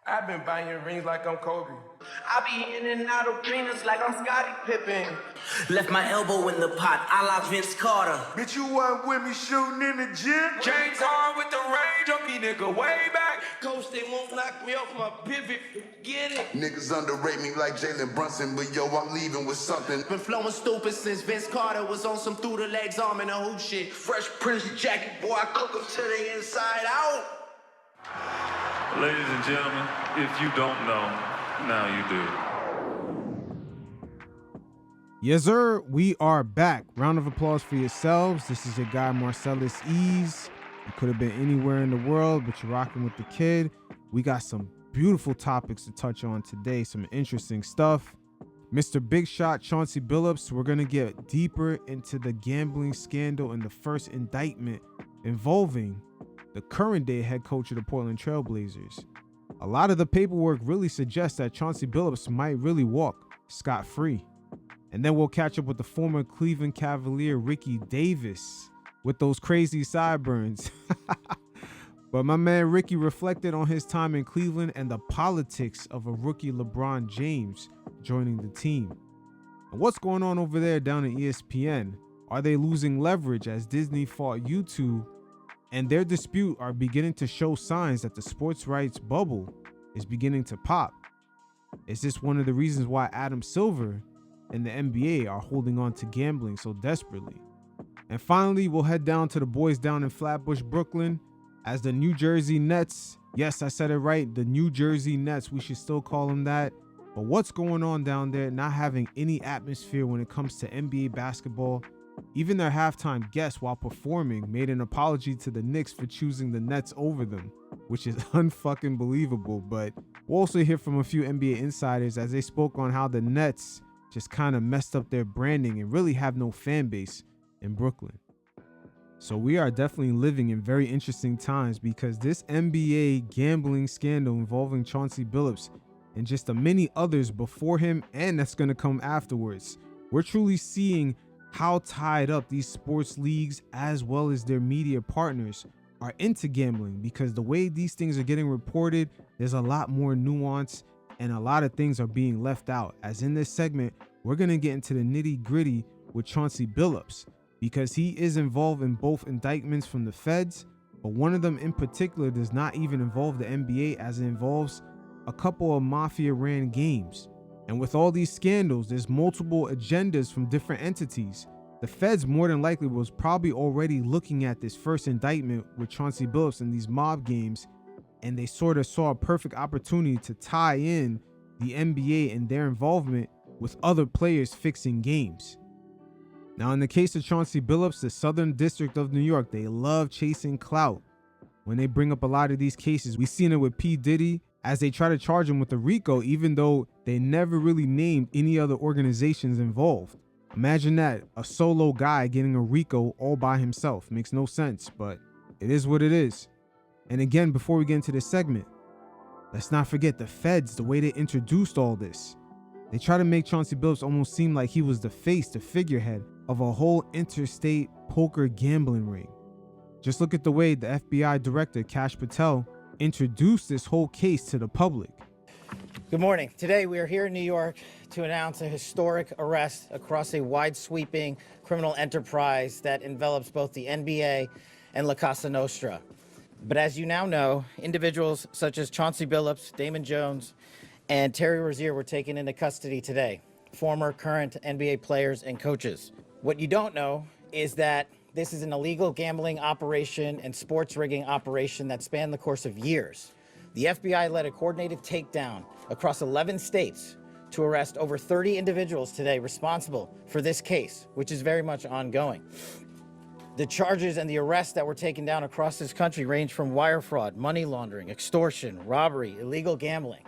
I've been buying rings like I'm Kobe. I be in and out of arenas like I'm Scottie Pippen. Left my elbow in the pot, a la Vince Carter. Bitch, you wasn't with me shooting in the gym? James Harden with the range, up he nigga way back. Coach, they won't knock me off my pivot. Get it. Niggas underrate me like Jalen Brunson, but yo, I'm leaving with something. Been flowing stupid since Vince Carter was on some through the legs arm and a hoop shit. Fresh Prince jacket, boy, I cook them to the inside out. Ladies and gentlemen, if you don't know, now you do. Yes, sir. We are back. Round of applause for yourselves. This is your guy, Marcellus Ease. You could have been anywhere in the world, but you're rocking with the kid. We got some beautiful topics to touch on today, some interesting stuff. Mr. Big Shot, Chauncey Billups, we're going to get deeper into the gambling scandal and the first indictment involving the current day head coach of the Portland Trail Blazers. A lot of the paperwork really suggests that Chauncey Billups might really walk scot-free. And then we'll catch up with the former Cleveland Cavalier Ricky Davis with those crazy sideburns. But my man Ricky reflected on his time in Cleveland and the politics of a rookie LeBron James joining the team. And what's going on over there down at ESPN? Are they losing leverage as Disney fought YouTube? And their dispute are beginning to show signs that the sports rights bubble is beginning to pop. Is this one of the reasons why Adam Silver and the NBA are holding on to gambling so desperately? And finally, we'll head down to the boys down in Flatbush, Brooklyn, as the New Jersey Nets, yes, I said it right, the New Jersey Nets, we should still call them that. But what's going on down there, not having any atmosphere when it comes to NBA basketball? Even their halftime guest while performing made an apology to the Knicks for choosing the Nets over them, which is unfucking believable. But we'll also hear from a few NBA insiders as they spoke on how the Nets just kind of messed up their branding and really have no fan base in Brooklyn. So we are definitely living in very interesting times because this NBA gambling scandal involving Chauncey Billups and just the many others before him and that's going to come afterwards, we're truly seeing how tied up these sports leagues as well as their media partners are into gambling, because the way these things are getting reported, there's a lot more nuance and a lot of things are being left out. As in this segment, we're going to get into the nitty gritty with Chauncey Billups, because he is involved in both indictments from the feds, but one of them in particular does not even involve the NBA, as it involves a couple of mafia-ran games. And with all these scandals, there's multiple agendas from different entities. The feds more than likely was probably already looking at this first indictment with Chauncey Billups and these mob games, and they sort of saw a perfect opportunity to tie in the NBA and their involvement with other players fixing games. Now, in the case of Chauncey Billups, the Southern District of New York, they love chasing clout. When they bring up a lot of these cases, we've seen it with P. Diddy as they try to charge him with a RICO, even though they never really named any other organizations involved. Imagine that, a solo guy getting a RICO all by himself. Makes no sense, but it is what it is. And again, before we get into this segment, let's not forget the feds, the way they introduced all this. They try to make Chauncey Billups almost seem like he was the face, the figurehead of a whole interstate poker gambling ring. Just look at the way the FBI director, Kash Patel, introduced this whole case to the public. Good morning. Today we are here in New York to announce a historic arrest across a wide-sweeping criminal enterprise that envelops both the NBA and La Casa Nostra. But as you now know, individuals such as Chauncey Billups, Damon Jones, and Terry Rozier were taken into custody today, former, current NBA players and coaches. What you don't know is that this is an illegal gambling operation and sports rigging operation that spanned the course of years. The FBI led a coordinated takedown across 11 states to arrest over 30 individuals today responsible for this case, which is very much ongoing. The charges and the arrests that were taken down across this country range from wire fraud, money laundering, extortion, robbery, illegal gambling.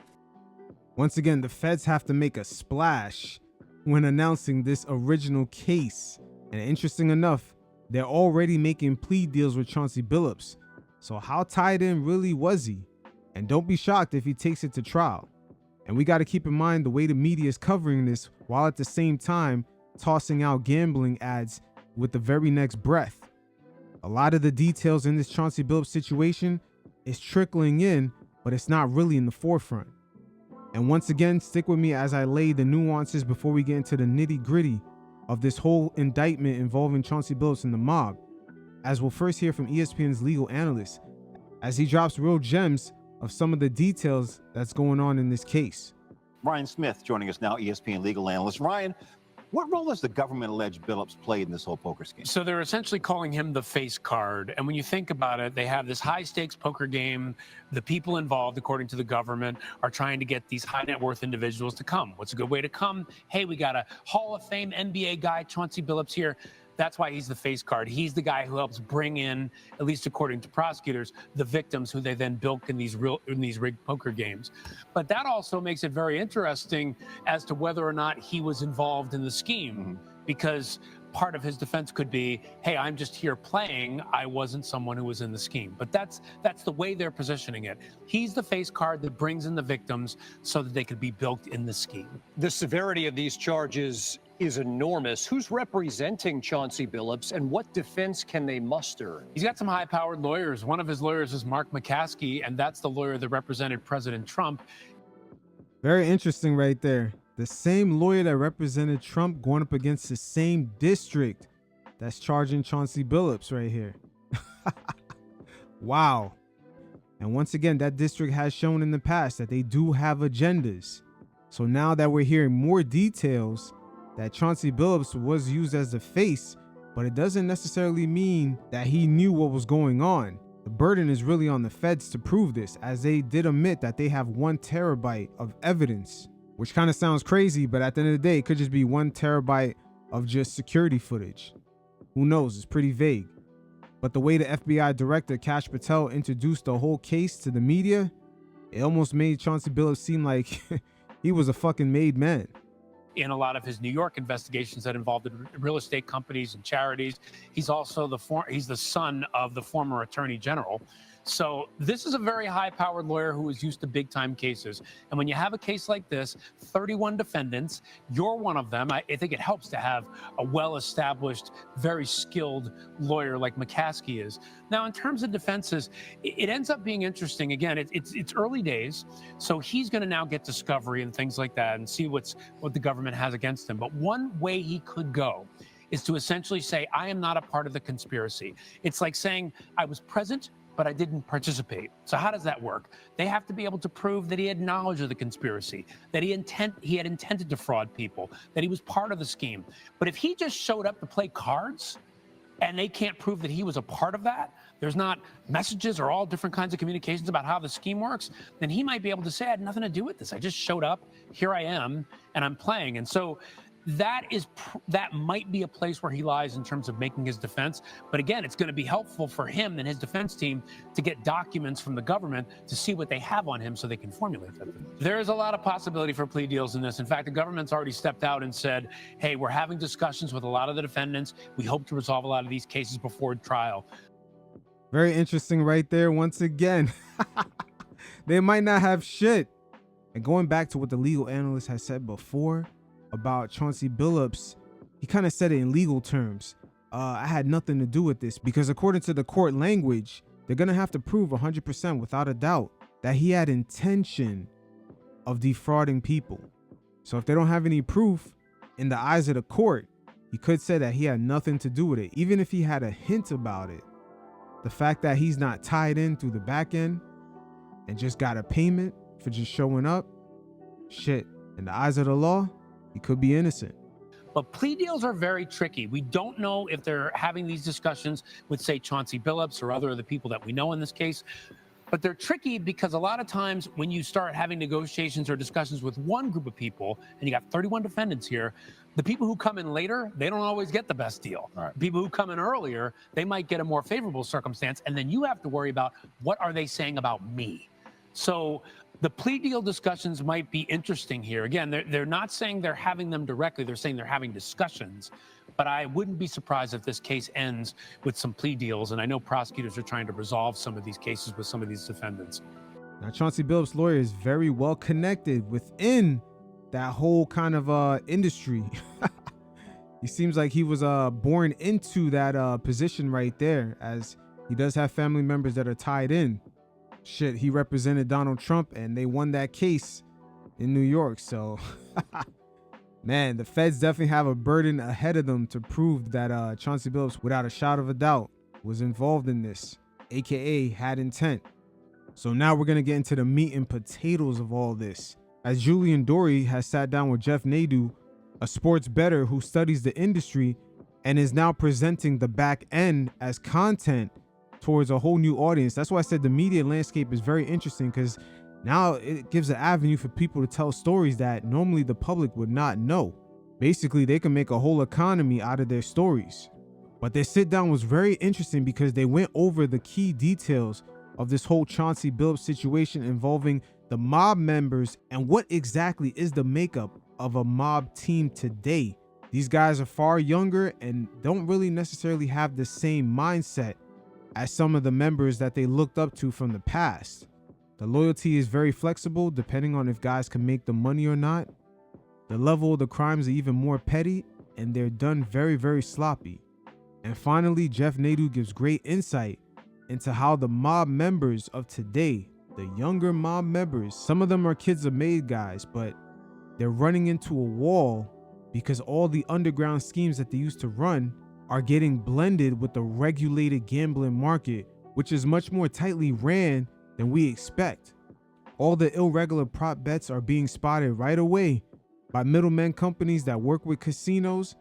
Once again, the feds have to make a splash when announcing this original case. And interesting enough, they're already making plea deals with Chauncey Billups. So how tied in really was he? And don't be shocked if he takes it to trial. And we got to keep in mind the way the media is covering this while at the same time tossing out gambling ads with the very next breath. A lot of the details in this Chauncey Billups situation is trickling in but it's not really in the forefront. And once again, stick with me as I lay the nuances before we get into the nitty-gritty of this whole indictment involving Chauncey Billups and the mob, as we'll first hear from ESPN's legal analyst as he drops real gems of some of the details that's going on in this case. Ryan Smith joining us now, ESPN legal analyst. Ryan, what role has the government alleged Billups played in this whole poker scheme? So they're essentially calling him the face card. And when you think about it, they have this high stakes poker game. The people involved, according to the government, are trying to get these high net worth individuals to come. What's a good way to come? Hey, we got a Hall of Fame NBA guy, Chauncey Billups here. That's why he's the face card. He's the guy who helps bring in, at least according to prosecutors, the victims who they then bilk in these rigged poker games. But that also makes it very interesting as to whether or not he was involved in the scheme, because part of his defense could be, hey, I'm just here playing. I wasn't someone who was in the scheme. But that's the way they're positioning it. He's the face card that brings in the victims so that they could be bilked in the scheme. The severity of these charges is enormous. Who's representing Chauncey Billups, and what defense can they muster? He's got some high-powered lawyers. One of his lawyers is Mark McCaskey, and that's the lawyer that represented President Trump. Very interesting right there. The same lawyer that represented Trump going up against the same district that's charging Chauncey Billups right here. Wow. And once again, that district has shown in the past that they do have agendas. So now that we're hearing more details that Chauncey Billups was used as the face, but it doesn't necessarily mean that he knew what was going on. The burden is really on the feds to prove this, as they did admit that they have 1 terabyte of evidence, which kind of sounds crazy, but at the end of the day, it could just be 1 terabyte of just security footage. Who knows? It's pretty vague. But the way the FBI director, Kash Patel, introduced the whole case to the media, it almost made Chauncey Billups seem like he was a fucking made man. In a lot of his New York investigations that involved real estate companies and charities, he's also he's the son of the former attorney general. So this is a very high-powered lawyer who is used to big-time cases. And when you have a case like this, 31 defendants, you're one of them. I think it helps to have a well-established, very skilled lawyer like McCaskey is. Now, in terms of defenses, it ends up being interesting. Again, it's early days, so he's going to now get discovery and things like that and see what the government has against him. But one way he could go is to essentially say, I am not a part of the conspiracy. It's like saying, I was present, but I didn't participate. So how does that work? They have to be able to prove that he had knowledge of the conspiracy, that he had intended to fraud people, that he was part of the scheme. But if he just showed up to play cards and they can't prove that he was a part of that, there's not messages or all different kinds of communications about how the scheme works, then he might be able to say, I had nothing to do with this. I just showed up, here I am, and I'm playing. And so that might be a place where he lies in terms of making his defense. But again, it's going to be helpful for him and his defense team to get documents from the government to see what they have on him so they can formulate that. There is a lot of possibility for plea deals in this. In fact, the government's already stepped out and said, hey, we're having discussions with a lot of the defendants. We hope to resolve a lot of these cases before trial. Very interesting right there. Once again, they might not have shit. And going back to what the legal analyst has said before about Chauncey Billups, he kind of said it in legal terms. I had nothing to do with this, because according to the court language, they're going to have to prove 100% without a doubt that he had intention of defrauding people. So if they don't have any proof in the eyes of the court, he could say that he had nothing to do with it. Even if he had a hint about it, the fact that he's not tied in through the back end and just got a payment for just showing up, shit, in the eyes of the law, he could be innocent. But plea deals are very tricky. We don't know if they're having these discussions with, say, Chauncey Billups or other of the people that we know in this case. But they're tricky because a lot of times when you start having negotiations or discussions with one group of people, and you got 31 defendants here, the people who come in later, they don't always get the best deal. Right. People who come in earlier, they might get a more favorable circumstance, and then you have to worry about, what are they saying about me? So the plea deal discussions might be interesting here. Again, they're not saying they're having them directly. They're saying they're having discussions. But I wouldn't be surprised if this case ends with some plea deals. And I know prosecutors are trying to resolve some of these cases with some of these defendants. Now, Chauncey Billups' lawyer is very well connected within that whole kind of industry. He seems like he was born into that position right there, as he does have family members that are tied in. shit, he represented Donald Trump and they won that case in New York. So, man, the feds definitely have a burden ahead of them to prove that Chauncey Billups, without a shadow of a doubt, was involved in this, aka had intent. So now we're going to get into the meat and potatoes of all this, as Julian Dory has sat down with Jeff Nadeau, a sports bettor who studies the industry and is now presenting the back end as content towards a whole new audience. That's why I said the media landscape is very interesting, because now it gives an avenue for people to tell stories that normally the public would not know. Basically, they can make a whole economy out of their stories. But their sit down was very interesting because they went over the key details of this whole Chauncey Billups situation involving the mob members and what exactly is the makeup of a mob team today. These guys are far younger and don't really necessarily have the same mindset as some of the members that they looked up to from the past. The loyalty is very flexible depending on if guys can make the money or not. The level of the crimes are even more petty and they're done very, very sloppy. And finally, Jeff Nadeau gives great insight into how the mob members of today, the younger mob members, some of them are kids of made guys, but they're running into a wall because all the underground schemes that they used to run are getting blended with the regulated gambling market, which is much more tightly ran than we expect. All the irregular prop bets are being spotted right away by middlemen companies that work with casinos,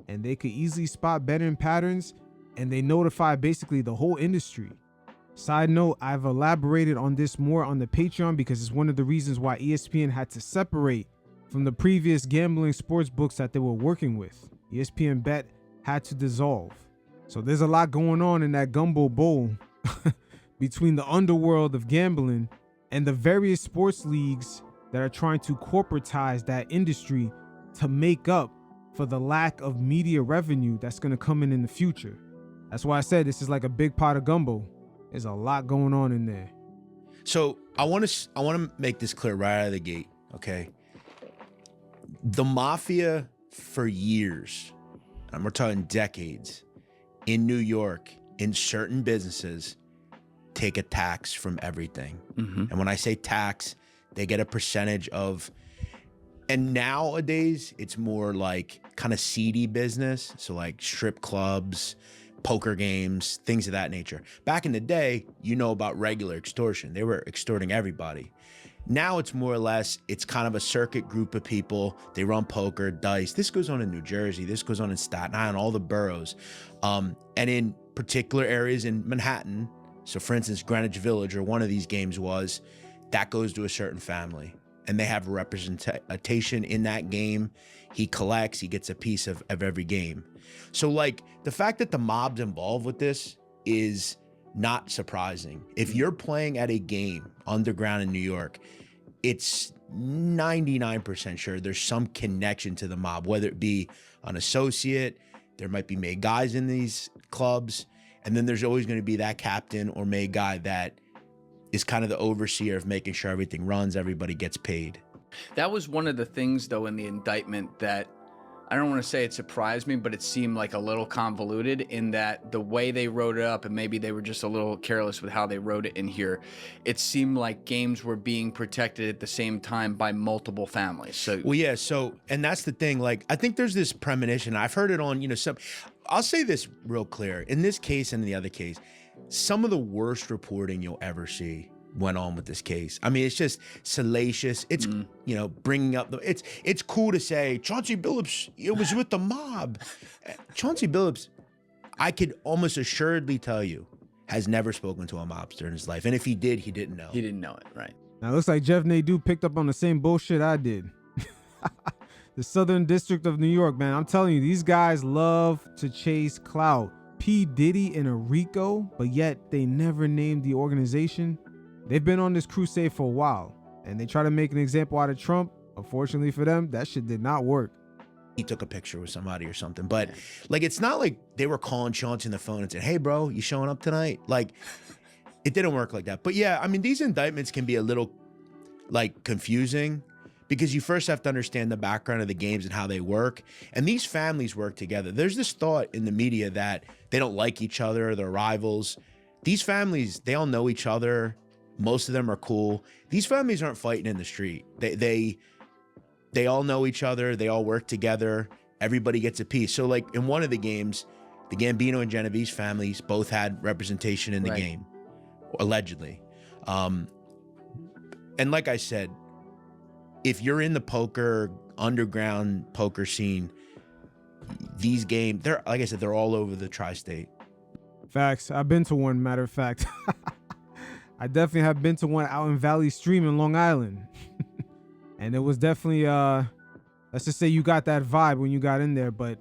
and they could easily spot betting patterns, and they notify basically the whole industry. Side note, I've elaborated on this more on the Patreon because it's one of the reasons why ESPN had to separate from the previous gambling sports books that they were working with. ESPN Bet had to dissolve. So there's a lot going on in that gumbo bowl between the underworld of gambling and the various sports leagues that are trying to corporatize that industry to make up for the lack of media revenue that's going to come in the future. That's why I said this is like a big pot of gumbo. There's a lot going on in there. So I want to make this clear right out of the gate, okay? The mafia for years, and we're talking decades, in New York, in certain businesses, take a tax from everything. And when I say tax, they get a percentage of, and nowadays it's more like kind of seedy business. So like strip clubs, poker games, things of that nature. Back in the day, you know about regular extortion. They were extorting everybody. Now it's more or less, it's kind of a circuit group of people. They run poker, dice. This goes on in New Jersey. This goes on in Staten Island, all the boroughs. And in particular areas in Manhattan, so for instance, Greenwich Village, or one of these games was, that goes to a certain family. And they have representation in that game. He collects, he gets a piece of every game. So like the fact that the mob's involved with this is not surprising. If you're playing at a game underground in New York, it's 99% sure there's some connection to the mob, whether it be an associate, there might be made guys in these clubs, and then there's always going to be that captain or made guy that is kind of the overseer of making sure everything runs, everybody gets paid. That was one of the things, though, in the indictment that I don't want to say it surprised me, but it seemed like a little convoluted in that the way they wrote it up, and maybe they were just a little careless with how they wrote it in here. It seemed like games were being protected at the same time by multiple families. So, well, yeah. So, and that's the thing. Like, I think there's this premonition. I've heard it on, some. I'll say this real clear. In this case and in the other case, some of the worst reporting you'll ever see went on with this case. I mean, it's just salacious. It's, bringing up it's cool to say Chauncey Billups, it was with the mob. Chauncey Billups, I could almost assuredly tell you, has never spoken to a mobster in his life. And if he did, he didn't know. He didn't know it, right? Now, it looks like Jeff Nadeau picked up on the same bullshit I did. The Southern District of New York, man. I'm telling you, these guys love to chase clout. P. Diddy and a Rico, but yet they never named the organization. They've been on this crusade for a while, and they try to make an example out of Trump. Unfortunately for them, that shit did not work. He took a picture with somebody or something, but like, it's not like they were calling Chauncey on the phone and saying, "Hey bro, you showing up tonight?" Like, it didn't work like that. But yeah, I mean, these indictments can be a little like confusing because you first have to understand the background of the games and how they work. And these families work together. There's this thought in the media that they don't like each other, they're rivals. These families, they all know each other. Most of them are cool. These families aren't fighting in the street. They all know each other. They all work together. Everybody gets a piece. So like in one of the games, the Gambino and Genovese families both had representation in the game, allegedly. And like I said, if you're in the poker, underground poker scene, these games, they're, like I said, they're all over the tri-state. Facts. I've been to one, matter of fact. I definitely have been to one out in Valley Stream in Long Island. And it was definitely, let's just say you got that vibe when you got in there, but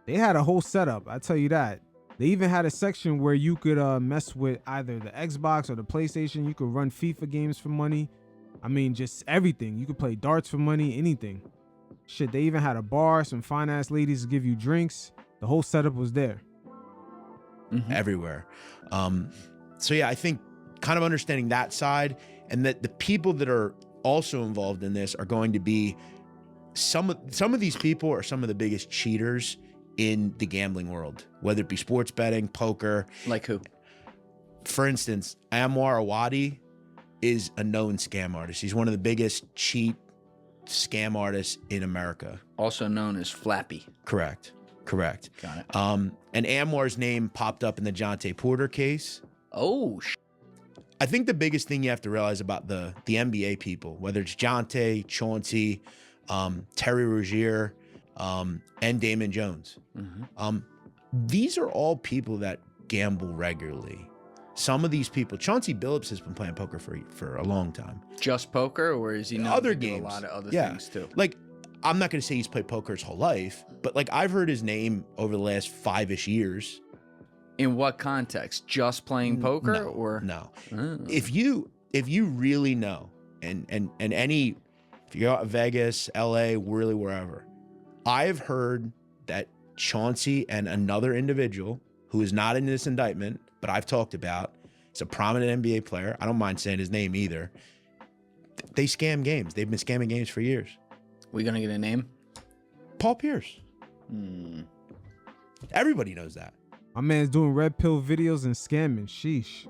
they had a whole setup, I tell you that. They even had a section where you could mess with either the Xbox or the PlayStation. You could run FIFA games for money. I mean, just everything. You could play darts for money, anything. Shit, they even had a bar, some fine-ass ladies to give you drinks. The whole setup was there. Everywhere. So yeah, I think kind of understanding that side, and that the people that are also involved in this are going to be some of these people are some of the biggest cheaters in the gambling world, whether it be sports betting, poker. Like who? For instance, Anwar Awadi is a known scam artist. He's one of the biggest cheat scam artists in America. Also known as Flappy. Correct. Got it. And Anwar's name popped up in the Jonte Porter case. Oh, I think the biggest thing you have to realize about the NBA people, whether it's Jonte, Chauncey, Terry Rozier, and Damon Jones, these are all people that gamble regularly. Some of these people, Chauncey Billups has been playing poker for a long time. Just poker, or is he known other to do games? a lot of other Yeah. things too? Like, I'm not going to say he's played poker his whole life, but like I've heard his name over the last 5-ish years. In what context? Just playing poker, No, or no? Oh. If you really know, and any, if you go out to Vegas, LA, really wherever, I've heard that Chauncey and another individual who is not in this indictment, but I've talked about, he's a prominent NBA player. I don't mind saying his name either. They scam games. They've been scamming games for years. We gonna get a name? Paul Pierce. Everybody knows that. My man's doing red pill videos and scamming. Sheesh.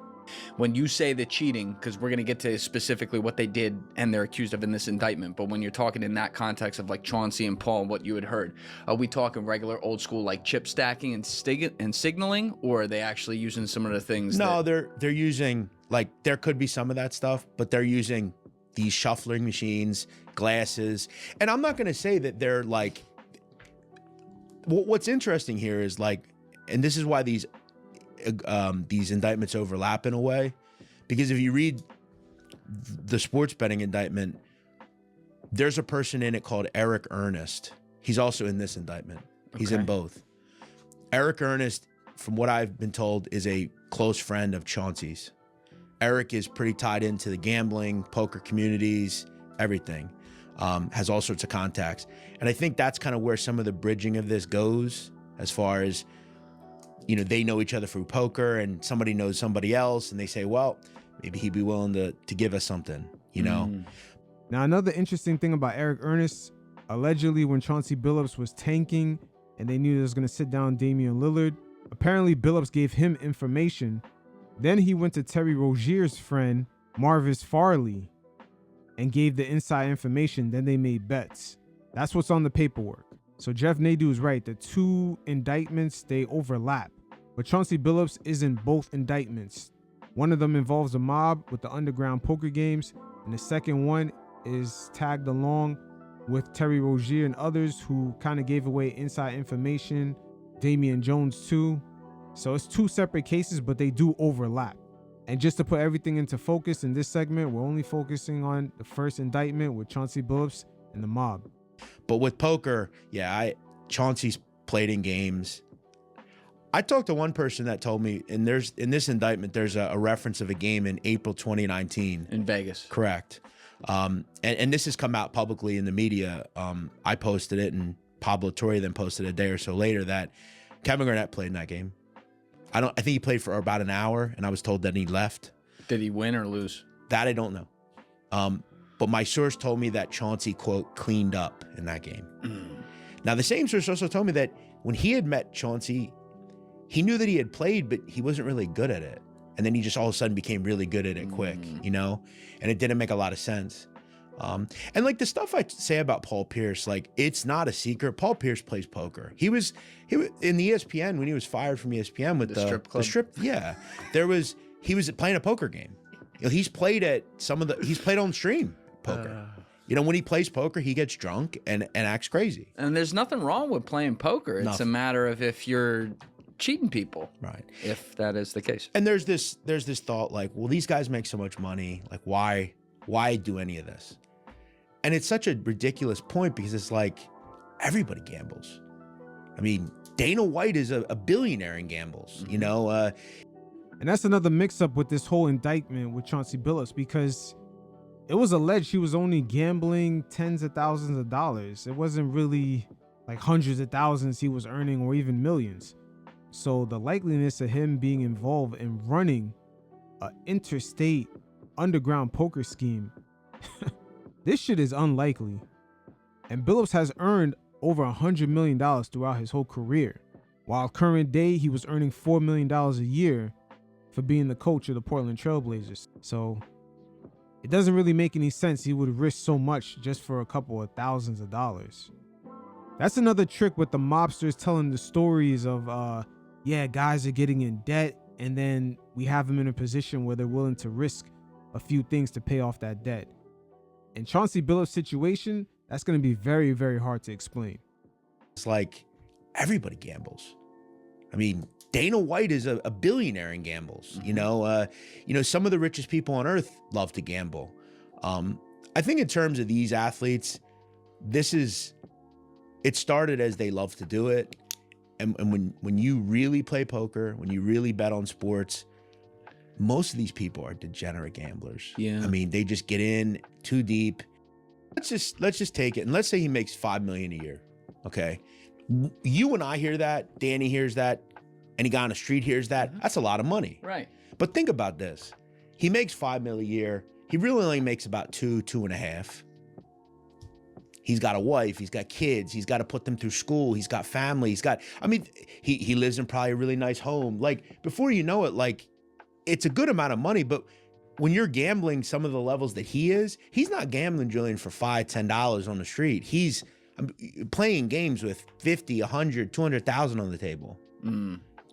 When you say the cheating, because we're going to get to specifically what they did and they're accused of in this indictment, but when you're talking in that context of like Chauncey and Paul, what you had heard, are we talking regular old school like chip stacking and signaling, or are they actually using some of the things? No, they're using, like, there could be some of that stuff, but they're using these shuffling machines, glasses. And I'm not going to say that they're like, what's interesting here is like, and this is why these indictments overlap in a way, because if you read the sports betting indictment, there's a person in it called Eric Ernest. He's also in this indictment. He's in both. Eric Ernest, from what I've been told, is a close friend of Chauncey's. Eric is pretty tied into the gambling, poker communities, everything. Has all sorts of contacts. And I think that's kind of where some of the bridging of this goes, as far as, you know, they know each other through poker and somebody knows somebody else and they say, well, maybe he'd be willing to give us something, you know? Now, another interesting thing about Eric Ernest, allegedly when Chauncey Billups was tanking and they knew they was going to sit down Damian Lillard, apparently Billups gave him information. Then he went to Terry Rozier's friend, Marvis Farley, and gave the inside information. Then they made bets. That's what's on the paperwork. So Jeff Nadeau is right. The two indictments, they overlap. But Chauncey Billups is in both indictments. One of them involves a mob with the underground poker games, and the second one is tagged along with Terry Rozier and others who kind of gave away inside information, Damian Jones too. So it's two separate cases, but they do overlap. And just to put everything into focus in this segment, we're only focusing on the first indictment with Chauncey Billups and the mob. But with poker, yeah, Chauncey's played in games. I talked to one person that told me, and in this indictment, there's a reference of a game in April 2019. In Vegas. Correct. And this has come out publicly in the media. I posted it, and Pablo Torre then posted a day or so later that Kevin Garnett played in that game. I think he played for about an hour, and I was told that he left. Did he win or lose? That I don't know. But my source told me that Chauncey, quote, cleaned up in that game. Now, the same source also told me that when he had met Chauncey, he knew that he had played, but he wasn't really good at it. and then he just all of a sudden became really good at it quick, you know? And it didn't make a lot of sense. And like the stuff I say about Paul Pierce, like it's not a secret. Paul Pierce plays poker. He was in the ESPN when he was fired from ESPN with the strip club. The strip, yeah. He was playing a poker game. You know, he's played on stream poker. You know, when he plays poker, he gets drunk and acts crazy. And there's nothing wrong with playing poker. It's a matter of if you're cheating people, right? If that is the case. And there's this thought like, well, these guys make so much money, like why do any of this? And it's such a ridiculous point because it's like everybody gambles. I mean, Dana White is a billionaire in gambles, you know. And that's another mix-up with this whole indictment with Chauncey Billups, because it was alleged he was only gambling tens of thousands of dollars. It wasn't really like hundreds of thousands he was earning or even millions. So the likeliness of him being involved in running an interstate underground poker scheme, this shit is unlikely. And Billups has earned over $100 million throughout his whole career, while current day he was earning $4 million a year for being the coach of the Portland Trailblazers. So it doesn't really make any sense he would risk so much just for a couple of thousands of dollars. That's another trick with the mobsters telling the stories of, guys are getting in debt, and then we have them in a position where they're willing to risk a few things to pay off that debt. In Chauncey Billups' situation, that's going to be very, very hard to explain. It's like everybody gambles. I mean, Dana White is a billionaire in gambles. You know, some of the richest people on earth love to gamble. I think in terms of these athletes, it started as they love to do it. And when you really play poker, when you really bet on sports, most of these people are degenerate gamblers. Yeah. I mean, they just get in too deep. Let's just take it. And let's say he makes $5 million a year. Okay. You and I hear that, Danny hears that, any guy on the street hears that. That's a lot of money. Right. But think about this. He makes $5 million a year. He really only makes about two and a half. He's got a wife, he's got kids, he's got to put them through school, he's got family, he lives in probably a really nice home. Like, before you know it, like, it's a good amount of money, but when you're gambling some of the levels that he is, he's not gambling, Julian, for $5, $10 on the street. He's playing games with 50, 100, 200,000 on the table.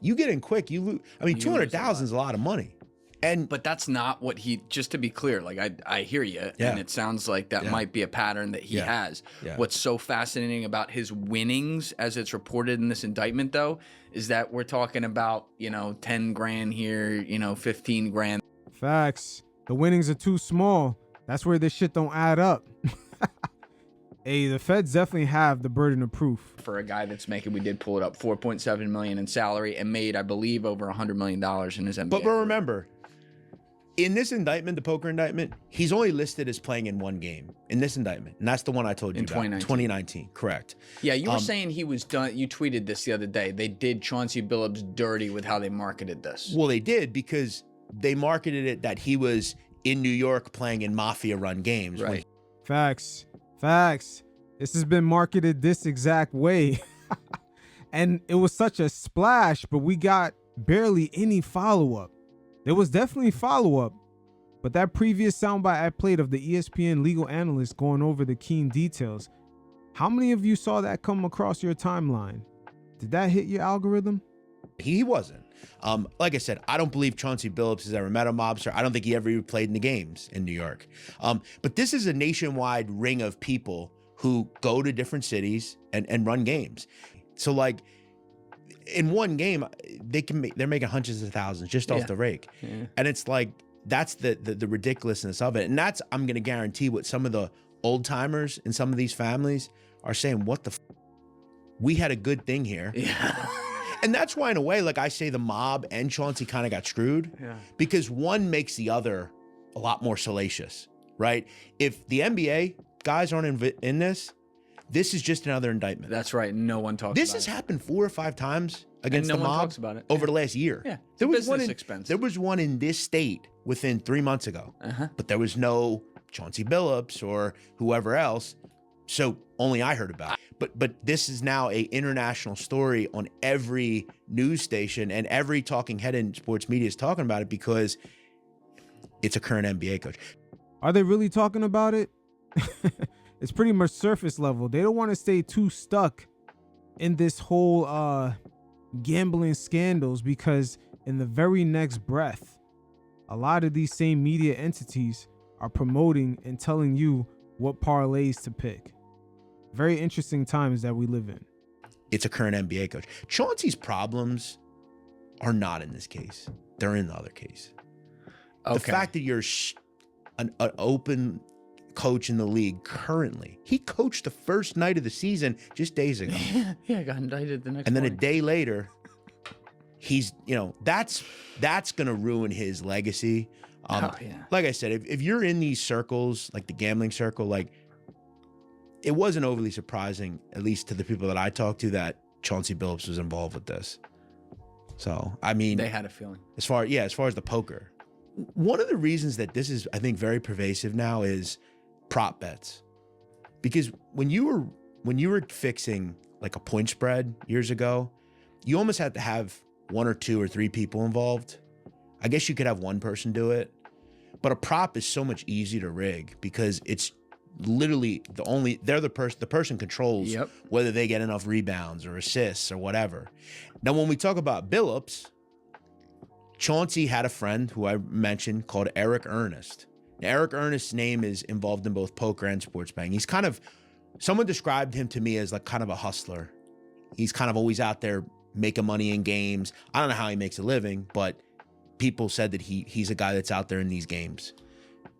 You get in quick, you lose. I mean, 200,000 is a lot of money. But that's not what just to be clear, like I hear you, and it sounds like that might be a pattern that he has. What's so fascinating about his winnings, as it's reported in this indictment, though, is that we're talking about, 10 grand here, 15 grand. Facts. The winnings are too small. That's where this shit don't add up. Hey, the feds definitely have the burden of proof. For a guy that's making, we did pull it up, $4.7 million in salary and made, I believe, over $100 million in his NBA. But remember, in this indictment, the poker indictment, he's only listed as playing in one game in this indictment. And that's the one I told you about. 2019, correct. Yeah, you were saying he was done. You tweeted this the other day. They did Chauncey Billups dirty with how they marketed this. Well, they did, because they marketed it that he was in New York playing in mafia-run games. Right. Facts. This has been marketed this exact way. And it was such a splash, but we got barely any follow-up. There was definitely follow-up, but that previous soundbite I played of the ESPN legal analyst going over the keen details, how many of you saw that come across your timeline? Did that hit your algorithm? He wasn't. Like I said, I don't believe Chauncey Billups has ever met a mobster. I don't think he ever even played in the games in New York. But this is a nationwide ring of people who go to different cities and run games. So like in one game, they're making hundreds of thousands just off the rake. Yeah. And it's like, that's the ridiculousness of it. And that's, I'm going to guarantee, what some of the old timers in some of these families are saying, what the we had a good thing here. Yeah. And that's why, in a way, like I say, the mob and Chauncey kind of got screwed, because one makes the other a lot more salacious, right? If the NBA guys aren't in this is just another indictment. That's right. No one talks about it. This has happened 4 or 5 times against the mob. No one talks about it over the last year. Yeah. There was business expense. There was one in this state within 3 months ago, but there was no Chauncey Billups or whoever else. So only I heard about it. But this is now a international story on every news station, and every talking head in sports media is talking about it because it's a current NBA coach. Are they really talking about it? It's pretty much surface level. They don't want to stay too stuck in this whole gambling scandals, because in the very next breath, a lot of these same media entities are promoting and telling you what parlays to pick. Very interesting times that we live in. It's a current NBA coach. Chauncey's problems are not in this case. They're in the other case. Okay. The fact that you're an open coach in the league currently. He coached the first night of the season just days ago. Yeah, got indicted the next And then morning. a day later, he's, that's going to ruin his legacy. Like I said, if you're in these circles, like the gambling circle, like, it wasn't overly surprising, at least to the people that I talked to, that Chauncey Billups was involved with this. So, I mean, They had a feeling. as far as the poker, one of the reasons that this is, I think, very pervasive now is prop bets. Because when you were fixing like a point spread years ago, you almost had to have 1 or 2 or 3 people involved. I guess you could have one person do it, but a prop is so much easier to rig because it's literally the person controls whether they get enough rebounds or assists or whatever. Now, when we talk about Billups, Chauncey had a friend who I mentioned called Eric Ernest. Now, Eric Ernest's name is involved in both poker and sports betting. He's someone described him to me as like kind of a hustler. He's kind of always out there making money in games. I don't know how he makes a living, but people said that he's a guy that's out there in these games,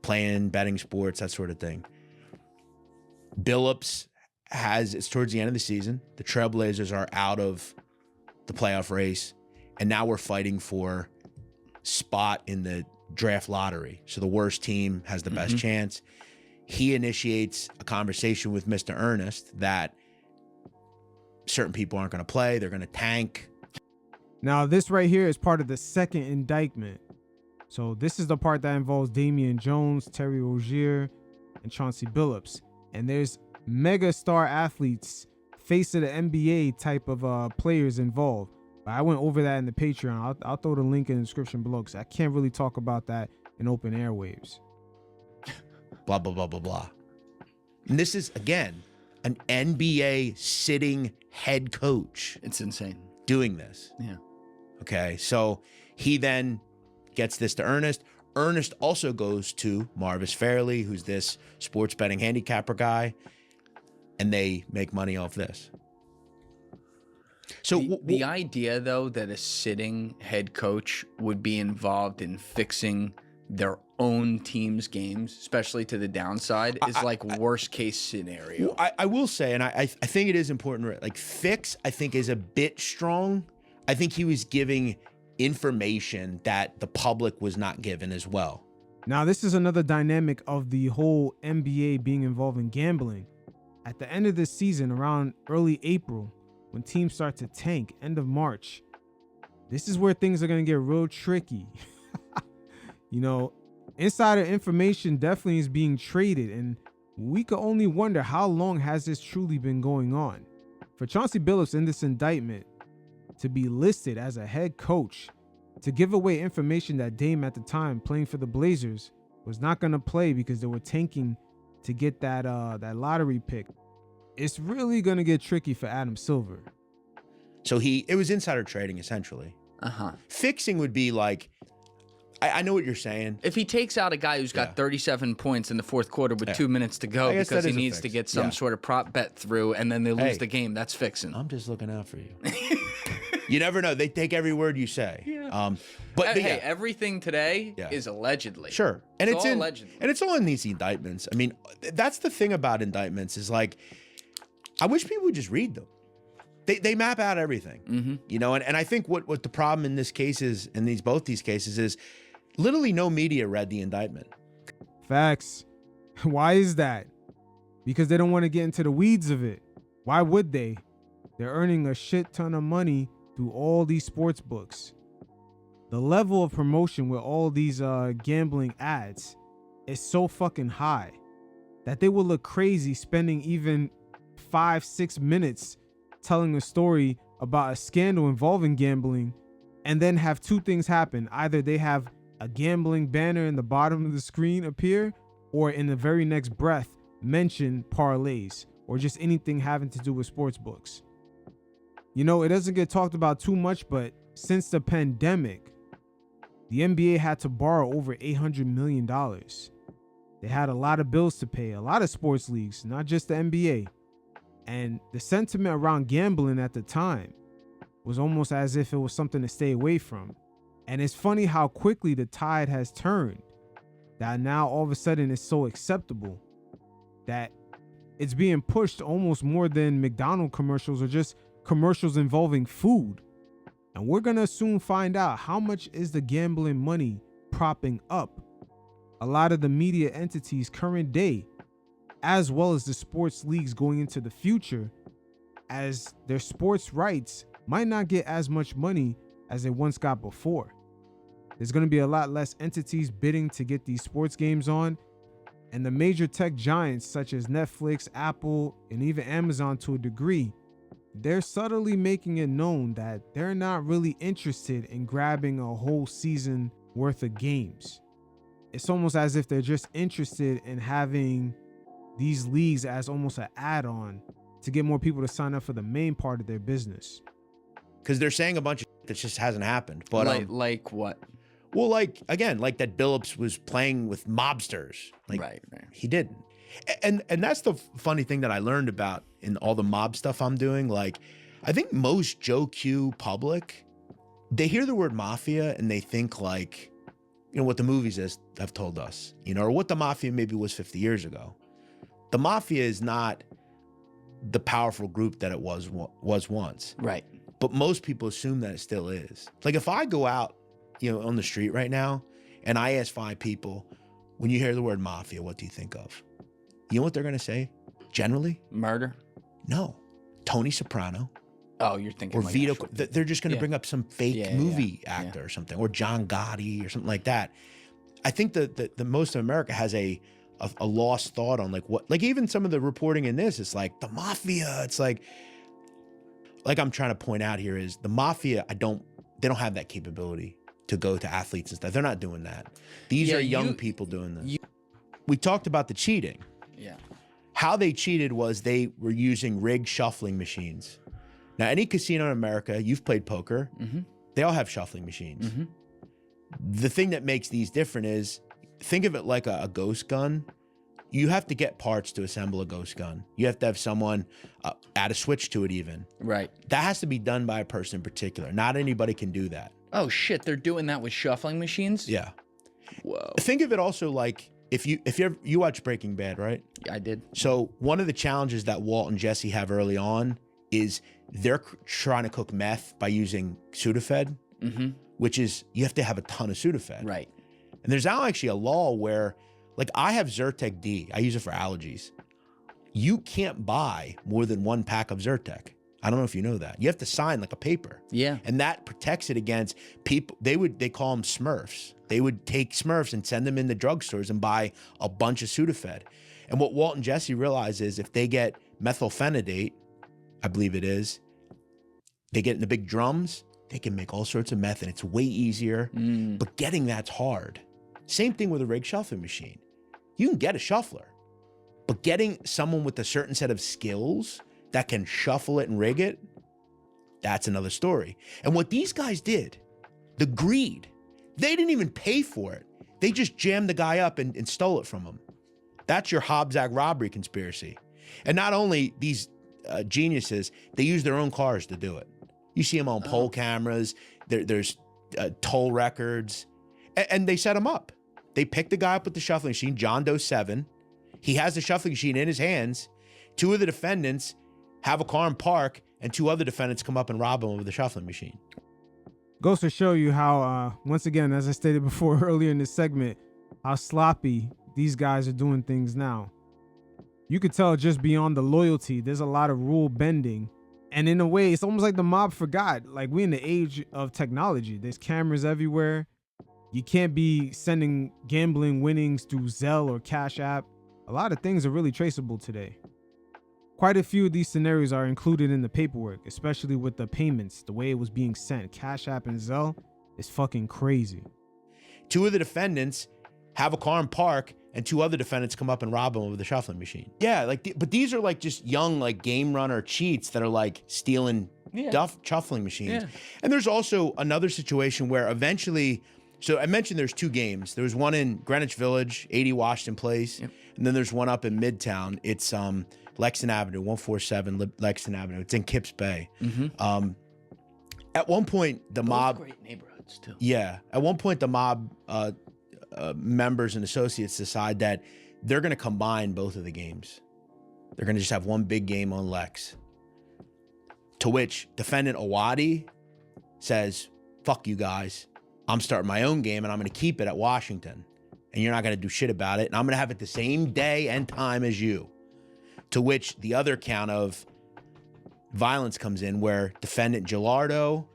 playing, betting sports, that sort of thing. Billups it's towards the end of the season. The Trailblazers are out of the playoff race, and now we're fighting for spot in the draft lottery. So the worst team has the best chance. He initiates a conversation with Mr. Ernest that certain people aren't going to play. They're going to tank. Now, this right here is part of the second indictment. So this is the part that involves Damian Jones, Terry Rozier, and Chauncey Billups. And there's mega star athletes, face of the NBA type of players involved. But I went over that in the Patreon. I'll throw the link in the description below because I can't really talk about that in open airwaves. Blah, blah, blah, blah, blah. And this is, again, an NBA sitting head coach. It's insane. Doing this. Yeah. Okay, so he then gets this to Ernest. Ernest also goes to Marvis Fairley, who's this sports betting handicapper guy, and they make money off this. So the idea, though, that a sitting head coach would be involved in fixing their own team's games, especially to the downside, is worst case scenario. I will say, and I think it is important, like fix, I think is a bit strong. I think he was giving information that the public was not given as well. Now, this is another dynamic of the whole NBA being involved in gambling. At the end of this season, around early April, when teams start to tank, end of March, this is where things are going to get real tricky. Insider information definitely is being traded, and we could only wonder how long has this truly been going on. For Chauncey Billups in this indictment to be listed as a head coach, to give away information that Dame at the time playing for the Blazers was not going to play because they were tanking to get that lottery pick, it's really going to get tricky for Adam Silver. So it was insider trading essentially. Fixing would be like, I know what you're saying. If he takes out a guy who's got 37 points in the fourth quarter with 2 minutes to go because he needs to get some sort of prop bet through and then they lose the game, that's fixing. I'm just looking out for you. You never know. They take every word you say. Yeah. But hey, everything today is allegedly. Sure. And it's all allegedly. And it's all in these indictments. I mean, that's the thing about indictments is like, I wish people would just read them. They map out everything, and I think what the problem in this case is, in both these cases, is literally no media read the indictment. Facts. Why is that? Because they don't want to get into the weeds of it. Why would they? They're earning a shit ton of money through all these sports books. The level of promotion with all these gambling ads is so fucking high. that they will look crazy spending even 5-6 minutes telling a story about a scandal involving gambling, and then have two things happen. Either they have a gambling banner in the bottom of the screen appear, or in the very next breath mention parlays or just anything having to do with sports books. You know, it doesn't get talked about too much, but since the pandemic, the NBA had to borrow over $800 million. They had a lot of bills to pay, a lot of sports leagues, not just the NBA. And the sentiment around gambling at the time was almost as if it was something to stay away from. And it's funny how quickly the tide has turned, that now all of a sudden it's so acceptable that it's being pushed almost more than McDonald's commercials or just commercials involving food. And we're going to soon find out how much is the gambling money propping up a lot of the media entities current day, as well as the sports leagues going into the future, as their sports rights might not get as much money as they once got before. There's going to be a lot less entities bidding to get these sports games on, and the major tech giants such as Netflix, Apple, and even Amazon to a degree, they're subtly making it known that they're not really interested in grabbing a whole season worth of games. It's almost as if they're just interested in having these leagues as almost an add-on to get more people to sign up for the main part of their business. Because they're saying a bunch of that just hasn't happened. But like what? Well, like again, like that Billups was playing with mobsters. Like right. He didn't. And that's the funny thing that I learned about in all the mob stuff I'm doing. Like, I think most Joe Q public, they hear the word mafia and they think like, you know, what the movies have told us, you know, or what the mafia maybe was 50 years ago. The mafia is not the powerful group that it was once. Right. But most people assume that it still is. Like if I go out, you know, on the street right now and I ask 5 people, when you hear the word mafia, what do you think of? You know what they're going to say? Generally? Murder? No. Tony Soprano. Oh, you're thinking or like Vito. actual, they're just going to bring up some fake movie actor or something, or John Gotti or something like that. I think that the most of America has a lost thought on like what, like even some of the reporting in this, it's like the mafia. It's like I'm trying to point out here is the mafia. They don't have that capability to go to athletes and stuff. They're not doing that. These are young people doing this. We talked about the cheating. Yeah. How they cheated was they were using rigged shuffling machines. Now, any casino in America, you've played poker, they all have shuffling machines. The thing that makes these different is, think of it like a ghost gun. You have to get parts to assemble a ghost gun. You have to have someone add a switch to it even. Right. That has to be done by a person in particular. Not anybody can do that. Oh, shit. They're doing that with shuffling machines? Yeah. Whoa. Think of it also like, if you watch Breaking Bad, right? I did. So one of the challenges that Walt and Jesse have early on is they're trying to cook meth by using Sudafed, which is, you have to have a ton of Sudafed. Right. And there's now actually a law where, like I have Zyrtec D, I use it for allergies. You can't buy more than 1 pack of Zyrtec. I don't know if you know that. You have to sign like a paper. Yeah. And that protects it against people. They call them Smurfs. They would take Smurfs and send them in the drugstores and buy a bunch of Sudafed. And what Walt and Jesse realize is if they get methylphenidate, I believe it is, they get in the big drums, they can make all sorts of meth and it's way easier. But getting that's hard. Same thing with a rigged shuffling machine. You can get a shuffler, but getting someone with a certain set of skills that can shuffle it and rig it, that's another story. And what these guys did, the greed, they didn't even pay for it. They just jammed the guy up and stole it from him. That's your Hobbs Act robbery conspiracy. And not only these geniuses, they use their own cars to do it. You see them on poll cameras, there's toll records, and they set him up. They picked the guy up with the shuffling machine, John Doe 7. He has the shuffling machine in his hands. 2 of the defendants have a car in park, and 2 other defendants come up and rob him with the shuffling machine. Goes to show you how, once again, as I stated before earlier in this segment, how sloppy these guys are doing things now. You could tell just beyond the loyalty, there's a lot of rule bending. And in a way, it's almost like the mob forgot. Like, we're in the age of technology. There's cameras everywhere. You can't be sending gambling winnings through Zelle or Cash App. A lot of things are really traceable today. Quite a few of these scenarios are included in the paperwork, especially with the payments, the way it was being sent. Cash App and Zelle is fucking crazy. 2 of the defendants have a car and park, and 2 other defendants come up and rob them with the shuffling machine. Yeah, like, but these are like just young, like game runner cheats that are like stealing shuffling machines. Yeah. And there's also another situation where eventually, so I mentioned there's 2 games. There was one in Greenwich Village, 80 Washington Place, and then there's one up in Midtown. It's Lexington Avenue, 147 Lexington Avenue. It's in Kips Bay. At one point, the mob, great neighborhoods too. Yeah, at one point the mob members and associates decide that they're going to combine both of the games. They're going to just have one big game on Lex. To which defendant Awadi says, "Fuck you guys. I'm starting my own game and I'm going to keep it at Washington. And you're not going to do shit about it. And I'm going to have it the same day and time as you." To which the other count of violence comes in, where defendant Gilardo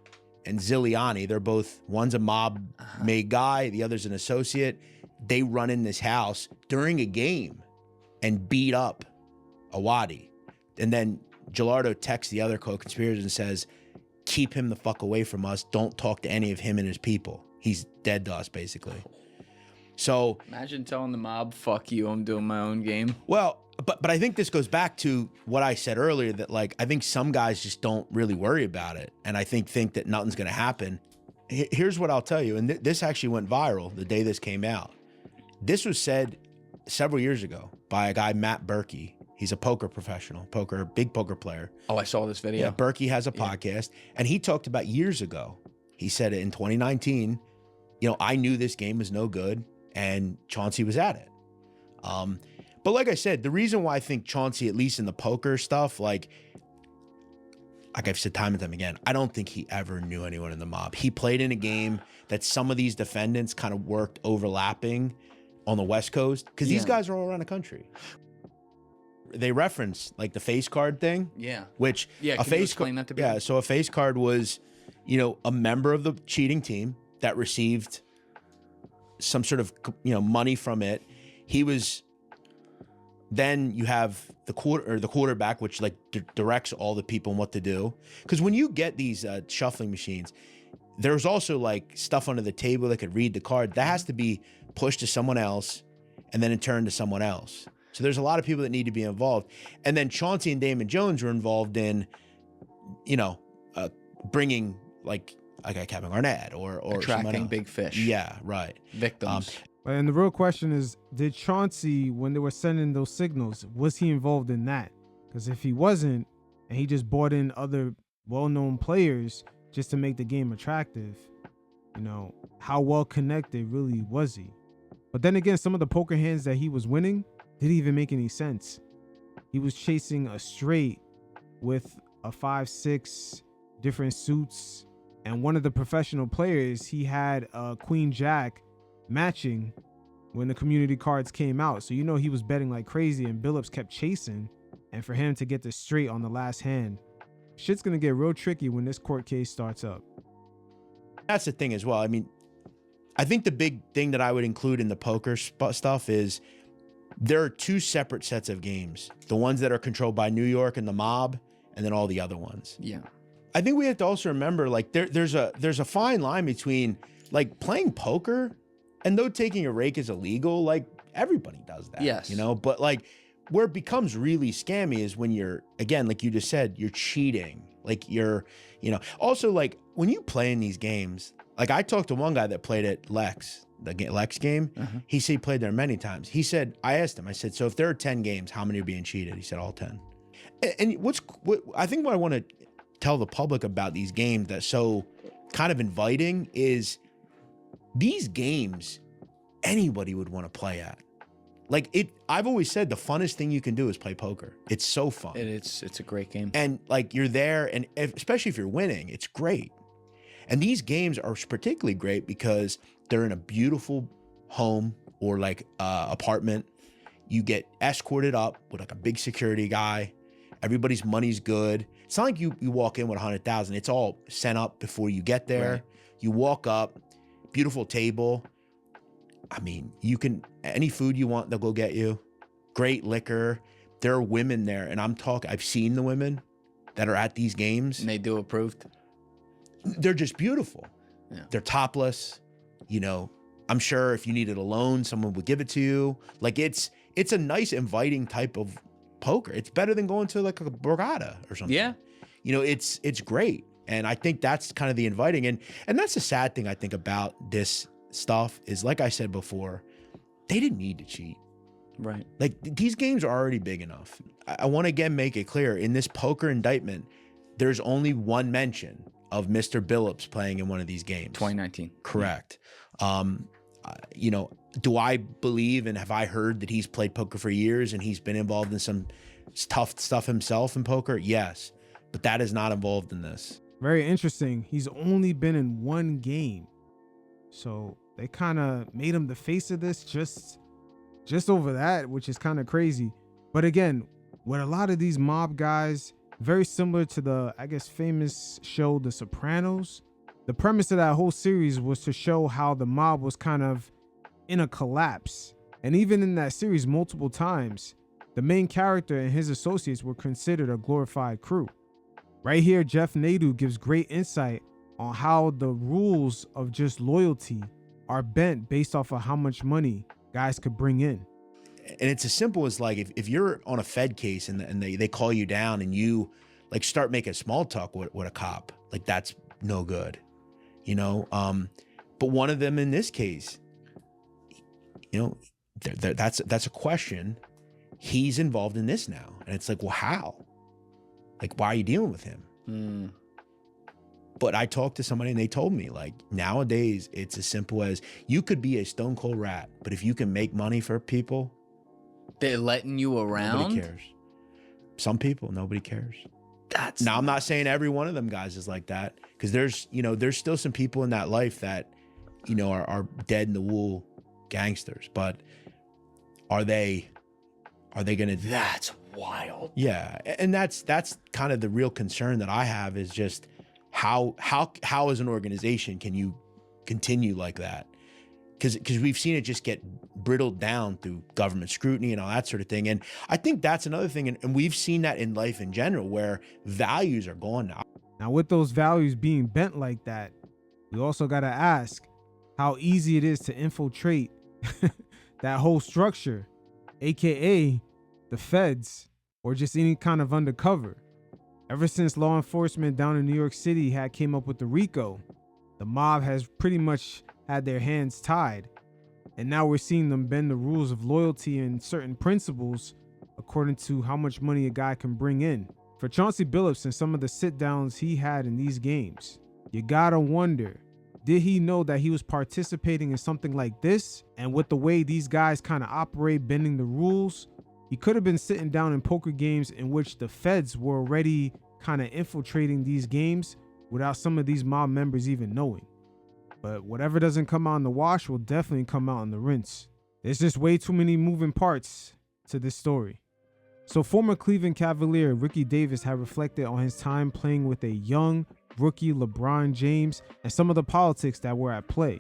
and Ziliani, they're both, one's a mob-made guy, the other's an associate. They run in this house during a game and beat up Awadi. And then Gilardo texts the other co-conspirators and says, "Keep him the fuck away from us. Don't talk to any of him and his people. He's dead to us," basically. So imagine telling the mob, "Fuck you, I'm doing my own game." Well, but I think this goes back to what I said earlier, that like I think some guys just don't really worry about it, and I think that nothing's going to happen. Here's what I'll tell you, and this actually went viral the day this came out. This was said several years ago by a guy, Matt Berkey. He's a poker professional, big poker player. Oh, I saw this video. Yeah, Berkey has a podcast, and he talked about years ago. He said in 2019, I knew this game was no good, and Chauncey was at it. But like I said, the reason why I think Chauncey, at least in the poker stuff, like I've said time and time again, I don't think he ever knew anyone in the mob. He played in a game that some of these defendants kind of worked overlapping on the West Coast, because these guys are all around the country. They reference like the face card thing. Yeah. Which a face card. Yeah. So a face card was, a member of the cheating team that received some sort of, money from it. He was. Then you have the quarterback, which like directs all the people on what to do. Because when you get these shuffling machines, there's also like stuff under the table that could read the card. That has to be pushed to someone else, and then in turn to someone else. So there's a lot of people that need to be involved. And then Chauncey and Damon Jones were involved in, bringing like Kevin Garnett or attracting big fish. Yeah, right. Victims. And the real question is, did Chauncey, when they were sending those signals, was he involved in that? Because if he wasn't, and he just brought in other well-known players just to make the game attractive, how well connected really was he? But then again, some of the poker hands that he was winning didn't even make any sense. He was chasing a straight with a 5-6, different suits, and one of the professional players, he had a Queen Jack matching when the community cards came out. So he was betting like crazy, and Billups kept chasing, and for him to get the straight on the last hand, shit's gonna get real tricky when this court case starts up. That's the thing as well. I mean, I think the big thing that I would include in the poker stuff is there are 2 separate sets of games. The ones that are controlled by New York and the mob, and then all the other ones. Yeah. I think we have to also remember, like, there's a fine line between like playing poker, and though taking a rake is illegal, like everybody does that. Yes. But like where it becomes really scammy is when you're, again, like you just said, you're cheating. Like you're, also like when you play in these games, like I talked to one guy that played at Lex game. He said he played there many times. He said, I asked him, I said, so if there are 10 games, how many are being cheated? He said all 10. And what I think what I want to tell the public about these games that's so kind of inviting is these games anybody would want to play at. Like I've always said the funnest thing you can do is play poker. It's so fun. It's a great game. And like you're there, and especially if you're winning, it's great. And these games are particularly great because they're in a beautiful home or like apartment. You get escorted up with like a big security guy. Everybody's money's good. It's not like you walk in with 100,000. It's all sent up before you get there. Right. You walk up, beautiful table. I mean, you can, any food you want, they'll go get you. great liquor. There are women there, and I've seen the women that are at these games. And they do approved. They're just beautiful. Yeah. They're topless. You know, I'm sure if you needed a loan, someone would give it to you. Like it's a nice, inviting type of poker. It's better than going to like a borgata or something. Yeah. You know, it's great. And I think that's kind of the inviting. And that's the sad thing I think about this stuff is, like I said before, they didn't need to cheat. Right. Like these games are already big enough. I want to again make it clear in this poker indictment, there's only one mention of Mr. Billups playing in one of these games. 2019. Correct. You know, do I believe and have I heard that he's played poker for years and he's been involved in some tough stuff himself in poker? Yes, but that is not involved in this. Very interesting. He's only been in one game. So they kind of made him the face of this just over that, which is kind of crazy. But again, with a lot of these mob guys, very similar to the, I guess, famous show The Sopranos, the premise of that whole series was to show how the mob was kind of in a collapse. And even in that series multiple times, the main character and his associates were considered a glorified crew. Right here, Jeff Nadu gives great insight on how the rules of just loyalty are bent based off of how much money guys could bring in. And it's as simple as like, if you're on a Fed case and they call you down and you like start making small talk with a cop, like that's no good, you know? But one of them in this case, you know, that's a question. He's involved in this now. And it's like, well, how? Like, why are you dealing with him? But I talked to somebody and they told me, like, nowadays it's as simple as you could be a stone cold rat, but if you can make money for people, they're letting you around. Nobody cares. Some people, nobody cares. Now, I'm not saying every one of them guys is like that, because there's still some people in that life that, you know, are dead in the wool gangsters, but are they gonna? That's wild. Yeah, and that's kind of the real concern that I have is just how as an organization can you continue like that? Because we've seen it just get brittled down through government scrutiny and all that sort of thing. And I think that's another thing. And we've seen that in life in general, where values are gone now. Now, with those values being bent like that, we also got to ask how easy it is to infiltrate that whole structure, AKA the feds, or just any kind of undercover. Ever since law enforcement down in New York City came up with the RICO, the mob has pretty much had their hands tied. And now we're seeing them bend the rules of loyalty and certain principles according to how much money a guy can bring in. For Chauncey Billups and some of the sit downs he had in these games, you gotta wonder, did he know that he was participating in something like this? And with the way these guys kind of operate, bending the rules, he could have been sitting down in poker games in which the feds were already kind of infiltrating these games without some of these mob members even knowing. But whatever doesn't come out in the wash will definitely come out in the rinse. There's just way too many moving parts to this story. So former Cleveland Cavalier Ricky Davis had reflected on his time playing with a young rookie LeBron James and some of the politics that were at play.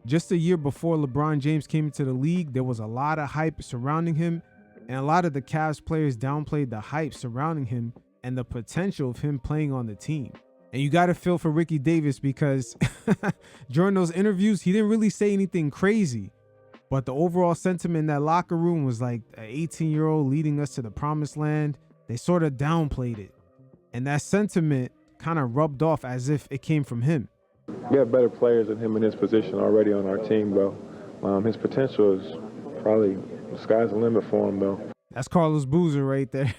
Just a year before LeBron James came into the league, there was a lot of hype surrounding him, and a lot of the Cavs players downplayed the hype surrounding him and the potential of him playing on the team. And you got to feel for Ricky Davis because during those interviews, he didn't really say anything crazy. But the overall sentiment in that locker room was like an 18-year-old leading us to the promised land. They sort of downplayed it. And that sentiment kind of rubbed off as if it came from him. We have better players than him in his position already on our team, bro. His potential is probably, the sky's the limit for him, though. That's Carlos Boozer right there.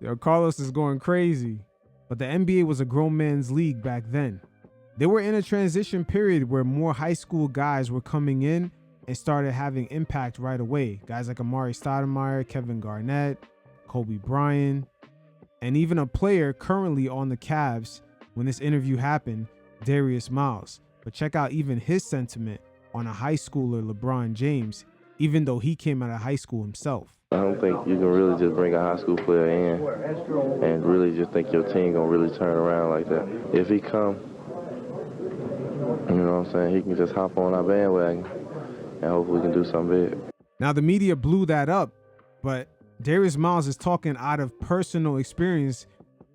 Yo, Carlos is going crazy. But the NBA was a grown man's league back then. They were in a transition period where more high school guys were coming in and started having impact right away. Guys like Amari Stoudemire, Kevin Garnett, Kobe Bryant, and even a player currently on the Cavs when this interview happened, Darius Miles. But check out even his sentiment on a high schooler, LeBron James, even though he came out of high school himself. I don't think you can really just bring a high school player in and really just think your team gonna really turn around like that. If he come, you know what I'm saying, he can just hop on our bandwagon and hopefully we can do something big. Now, the media blew that up, but Darius Miles is talking out of personal experience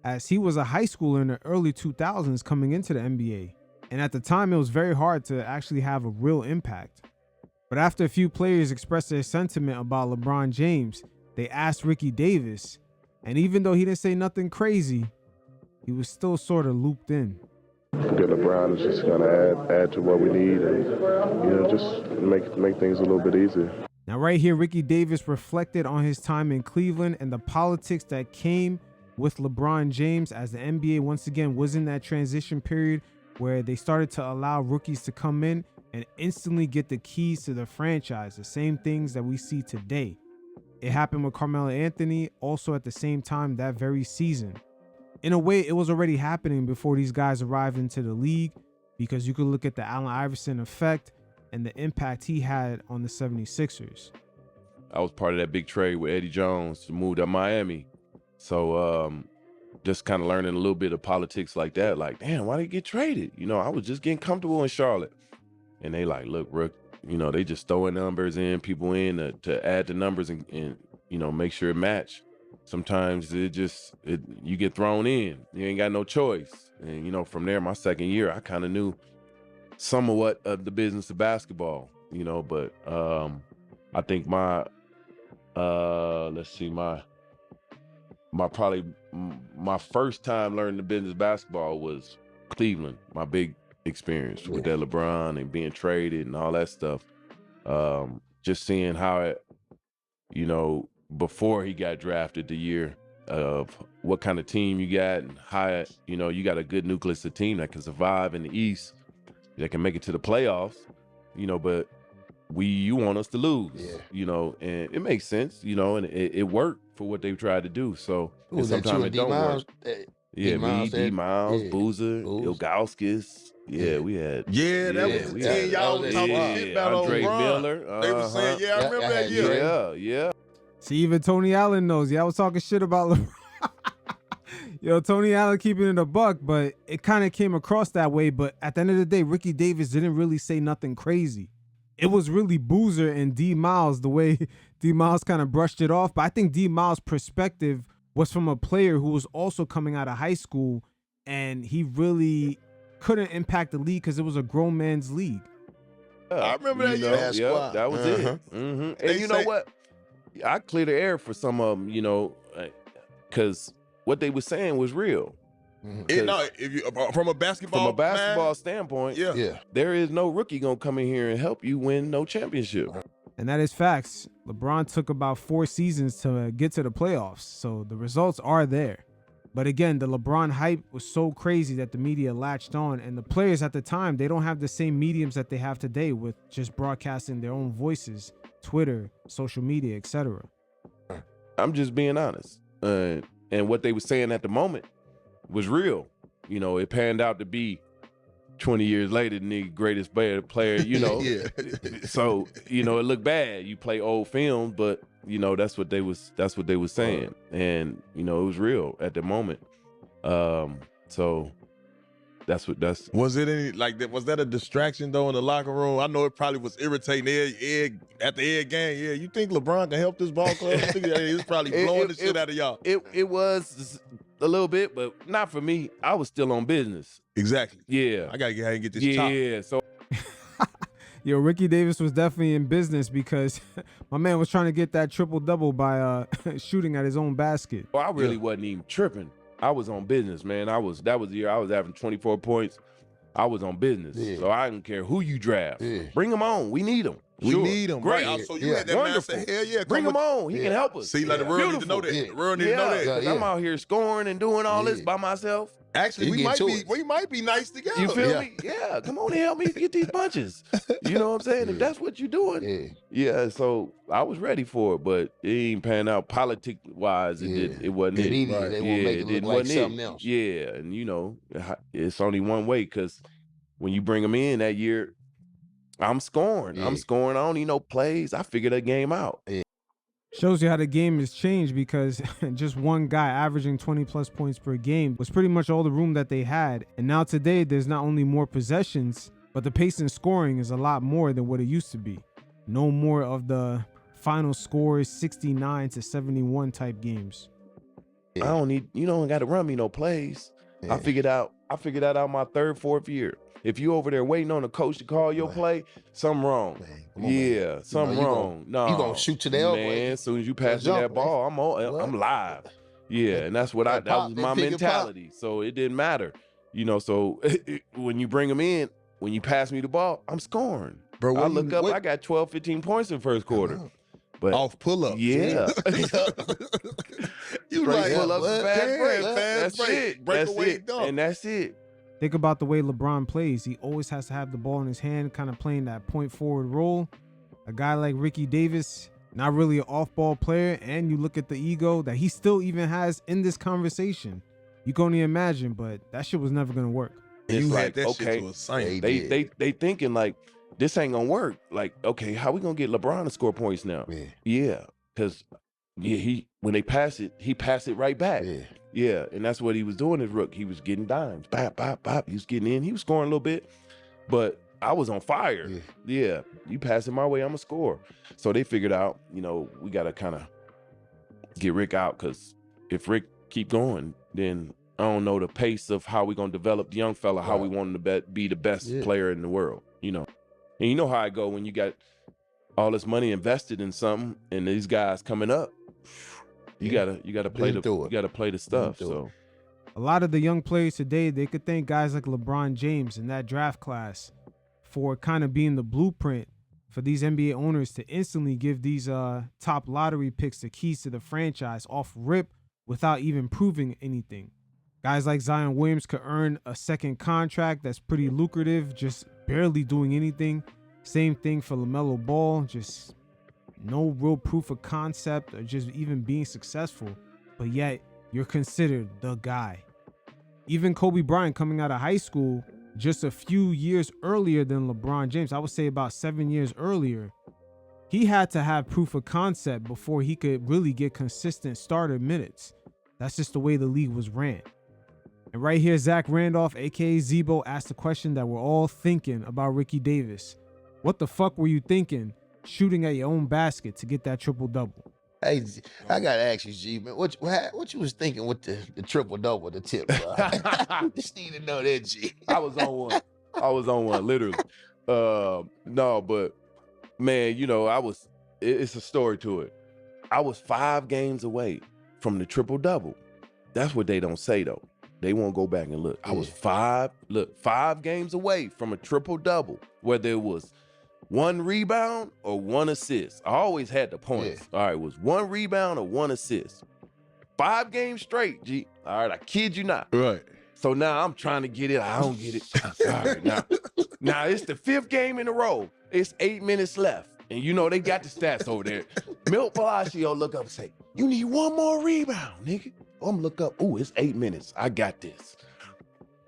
as he was a high schooler in the early 2000s coming into the NBA. And at the time, it was very hard to actually have a real impact. But after a few players expressed their sentiment about LeBron James, they asked Ricky Davis, and even though he didn't say nothing crazy, he was still sort of looped in. Good LeBron is just going to add to what we need and, just make things a little bit easier. Now, right here, Ricky Davis reflected on his time in Cleveland and the politics that came with LeBron James as the NBA once again was in that transition period where they started to allow rookies to come in and instantly get the keys to the franchise, the same things that we see today. It happened with Carmelo Anthony also at the same time that very season. In a way, it was already happening before these guys arrived into the league, because you could look at the Allen Iverson effect and the impact he had on the 76ers. I was part of that big trade with Eddie Jones to move to Miami. So just kind of learning a little bit of politics like that. Like, damn, why did he get traded? I was just getting comfortable in Charlotte. And they like, look, Rook, they just throwing numbers in, people in to add the numbers and make sure it match. Sometimes you get thrown in. You ain't got no choice. And, from there, my second year, I kind of knew somewhat of the business of basketball, but I think my first time learning the business of basketball was Cleveland, my big experience with that LeBron and being traded and all that stuff. Just seeing how it, before he got drafted, the year of what kind of team you got and how, you got a good nucleus of team that can survive in the East, that can make it to the playoffs, but you want us to lose, and it makes sense, and it worked for what they tried to do. So sometimes it don't work. D Miles, Boozer, Ilgauskas. Yeah, we had. Yeah, that was the team y'all was talking shit about Andre on Miller. They were saying, I remember that year. Yeah. See, even Tony Allen knows. Yeah, I was talking shit about LeBron. Yo, Tony Allen keeping it a buck, but it kind of came across that way. But at the end of the day, Ricky Davis didn't really say nothing crazy. It was really Boozer and D Miles, the way D Miles kind of brushed it off. But I think D Miles' perspective was from a player who was also coming out of high school, and he really couldn't impact the league because it was a grown man's league. I remember that year. Yeah, that was it. Mm-hmm. And you know what? I cleared the air for some of them, because what they were saying was real. If you from a basketball standpoint, there is no rookie gonna come in here and help you win no championship. And that is facts. LeBron took about 4 seasons to get to the playoffs, so the results are there. But again, the LeBron hype was so crazy that the media latched on, and the players at the time, they don't have the same mediums that they have today with just broadcasting their own voices, Twitter, social media, etc. I'm just being honest. And what they were saying at the moment was real. It panned out to be 20 years later the greatest player, So, it looked bad. You play old films, but that's what they was saying. And, it was real at the moment. So that's was it any was that a distraction though in the locker room? I know it probably was irritating at the end game. Yeah, you think LeBron can help this ball club? I think he was probably blowing the shit out of y'all. It was a little bit, but not for me. I was still on business. Exactly. Yeah. I gotta get this chop. Yeah. So Yo, Ricky Davis was definitely in business because my man was trying to get that triple-double by shooting at his own basket. Well, I really wasn't even tripping. I was on business, man. That was the year I was having 24 points. I was on business. So I didn't care who you draft. Bring him on. We need him. We need him. Great. Right. So you had that man say, hell yeah. Bring him on. He can help us. See, the world need to know that. The world need to know that. I'm out here scoring and doing all this by myself. Actually, we might be nice together. You feel me? Yeah. Come on and help me get these bunches. You know what I'm saying? If that's what you're doing. Yeah. So I was ready for it, but it ain't pan out politic-wise. It wasn't it. They won't make it look like something else. Yeah. And, it's only one way because when you bring them in that year, I'm scoring. I'm scoring. I don't need no plays. I figured that game out. Shows you how the game has changed because just one guy averaging 20-plus points per game was pretty much all the room that they had. And now today, there's not only more possessions, but the pace in scoring is a lot more than what it used to be. No more of the final scores 69-71 type games. I don't need, you don't got to run me no plays. I figured out my third, fourth year. If you over there waiting on a coach to call your play, something wrong. Something wrong. No, you gonna shoot to the elbow. Man, as soon as you pass me that ball, I'm live. Yeah, and that's what that was my mentality. So it didn't matter. You know, so when you bring them in, when you pass me the ball, I'm scoring. Bro, I look up, I got 12, 15 points in the first quarter. But off pull-up. Yeah. You like pull up fast break. Fast break. Breakaway dunk. And that's it. Think about the way LeBron plays. He always has to have the ball in his hand, kind of playing that point forward role. A guy like Ricky Davis, not really an off-ball player, and you look at the ego that he still even has in this conversation. You can only imagine, but that shit was never gonna work. It's like, okay, they thinking like this ain't gonna work. Like, okay, how we gonna get LeBron to score points now? Yeah, because when they pass it, he passed it right back. Yeah, and that's what he was doing as rook. He was getting dimes, bop, bop, bop. He was getting in. He was scoring a little bit, but I was on fire. Yeah, you pass it my way, I'm gonna score. So they figured out, you know, we gotta kind of get Rick out, because if Rick keep going, then I don't know the pace of how we gonna develop the young fella, how we want him to be the best player in the world, you know. And you know how I go when you got all this money invested in something and these guys coming up. You gotta play the stuff. So a lot of the young players today, they could thank guys like LeBron James in that draft class for kind of being the blueprint for these NBA owners to instantly give these top lottery picks the keys to the franchise off rip without even proving anything. Guys like Zion Williams could earn a second contract that's pretty lucrative, just barely doing anything. Same thing for LaMelo Ball, just no real proof of concept or just even being successful, but yet you're considered the guy. Even Kobe Bryant, coming out of high school just a few years earlier than LeBron James, I would say about 7 years earlier, he had to have proof of concept before he could really get consistent starter minutes. That's just the way the league was ran. And right here, Zach Randolph, aka Zebo, asked the question that we're all thinking about Ricky Davis. What the fuck were you thinking shooting at your own basket to get that triple-double? Hey, I gotta ask you, G, man, what you was thinking with the triple-double, the tip, bro? Just need to know that, G. I was on one, literally. No, but man, you know, it's a story to it. I was 5 games away from the triple-double. That's what they don't say, though. They won't go back and look. I was 5 games away from a triple-double, whether it was 1 rebound or 1 assist. I always had the points. All right, it was 1 rebound or 1 assist. 5 games straight, G. All right, I kid you not. Right. So now I'm trying to get it. I don't get it. All right, now it's the 5th game in a row. It's 8 minutes left. And you know, they got the stats over there. Milt Palacio look up and say, you need 1 more rebound, nigga. I'm look up. Ooh, it's 8 minutes. I got this.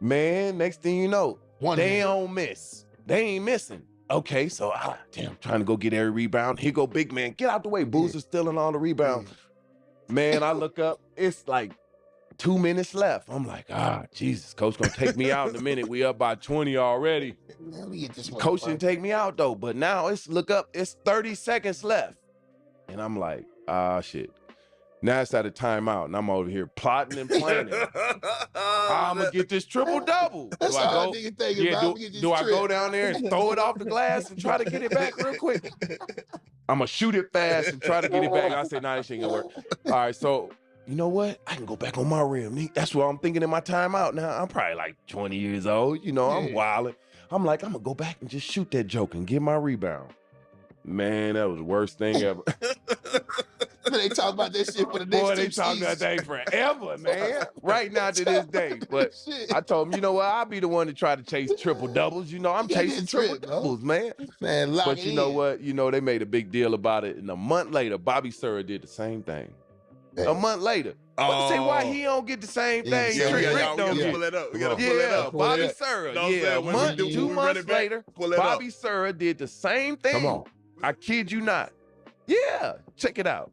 Man, next thing you know, they don't miss. They ain't missing. Okay, so damn, trying to go get every rebound. Here go big man. Get out the way. Boozer's stealing all the rebounds. Man, I look up. It's like 2 minutes left. I'm like, Jesus, coach gonna take me out in a minute. We up by 20 already. Coach didn't take me out though, but now it's 30 seconds left. And I'm like, shit. Now it's at a timeout, and I'm over here plotting and planning. I'm gonna get this triple-double. That's all I nigga thinking about. Do I go down there and throw it off the glass and try to get it back real quick? I'm gonna shoot it fast and try to get it back. I say, nah, this ain't gonna work. All right, so you know what? I can go back on my rim. That's what I'm thinking in my timeout now. I'm probably like 20 years old. You know, I'm wilding. I'm like, I'm gonna go back and just shoot that joke and get my rebound. Man, that was the worst thing ever. They talk about that shit for the next 2 seasons. They talk that thing forever, man. Right now to this day. But I told him, you know what? I'll be the one to try to chase triple-doubles. You know, I'm chasing triple-doubles, man. Man, but you know what? You know, they made a big deal about it. And a month later, Bobby Sura did the same thing. A month later. But say why he don't get the same thing. We gotta pull it up. We gotta pull it up. Bobby Sura. A month, 2 months later, Bobby Sura did the same thing. Come on. I kid you not. Yeah, check it out.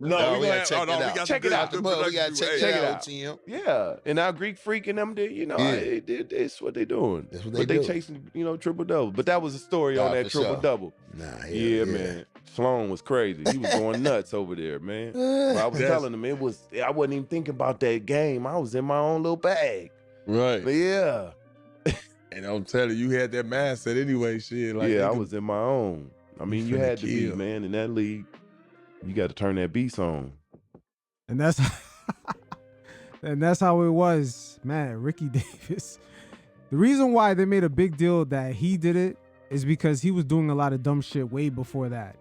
No, we gotta check it out. We gotta check it out, Tim. Yeah, and now Greek Freak and them did, you know, it's what they doing. That's what they chasing, you know, triple-double. But that was a story on that triple-double. Nah, yeah, man. Sloan was crazy. He was going nuts over there, man. But I was telling him I wasn't even thinking about that game. I was in my own little bag. Right. But yeah. And I'm telling you, you had that mindset anyway, shit. Like, yeah, I was in my own. I mean, you had to be, man, in that league. You got to turn that beast on. And that's how it was, man. Ricky Davis. The reason why they made a big deal that he did it is because he was doing a lot of dumb shit way before that.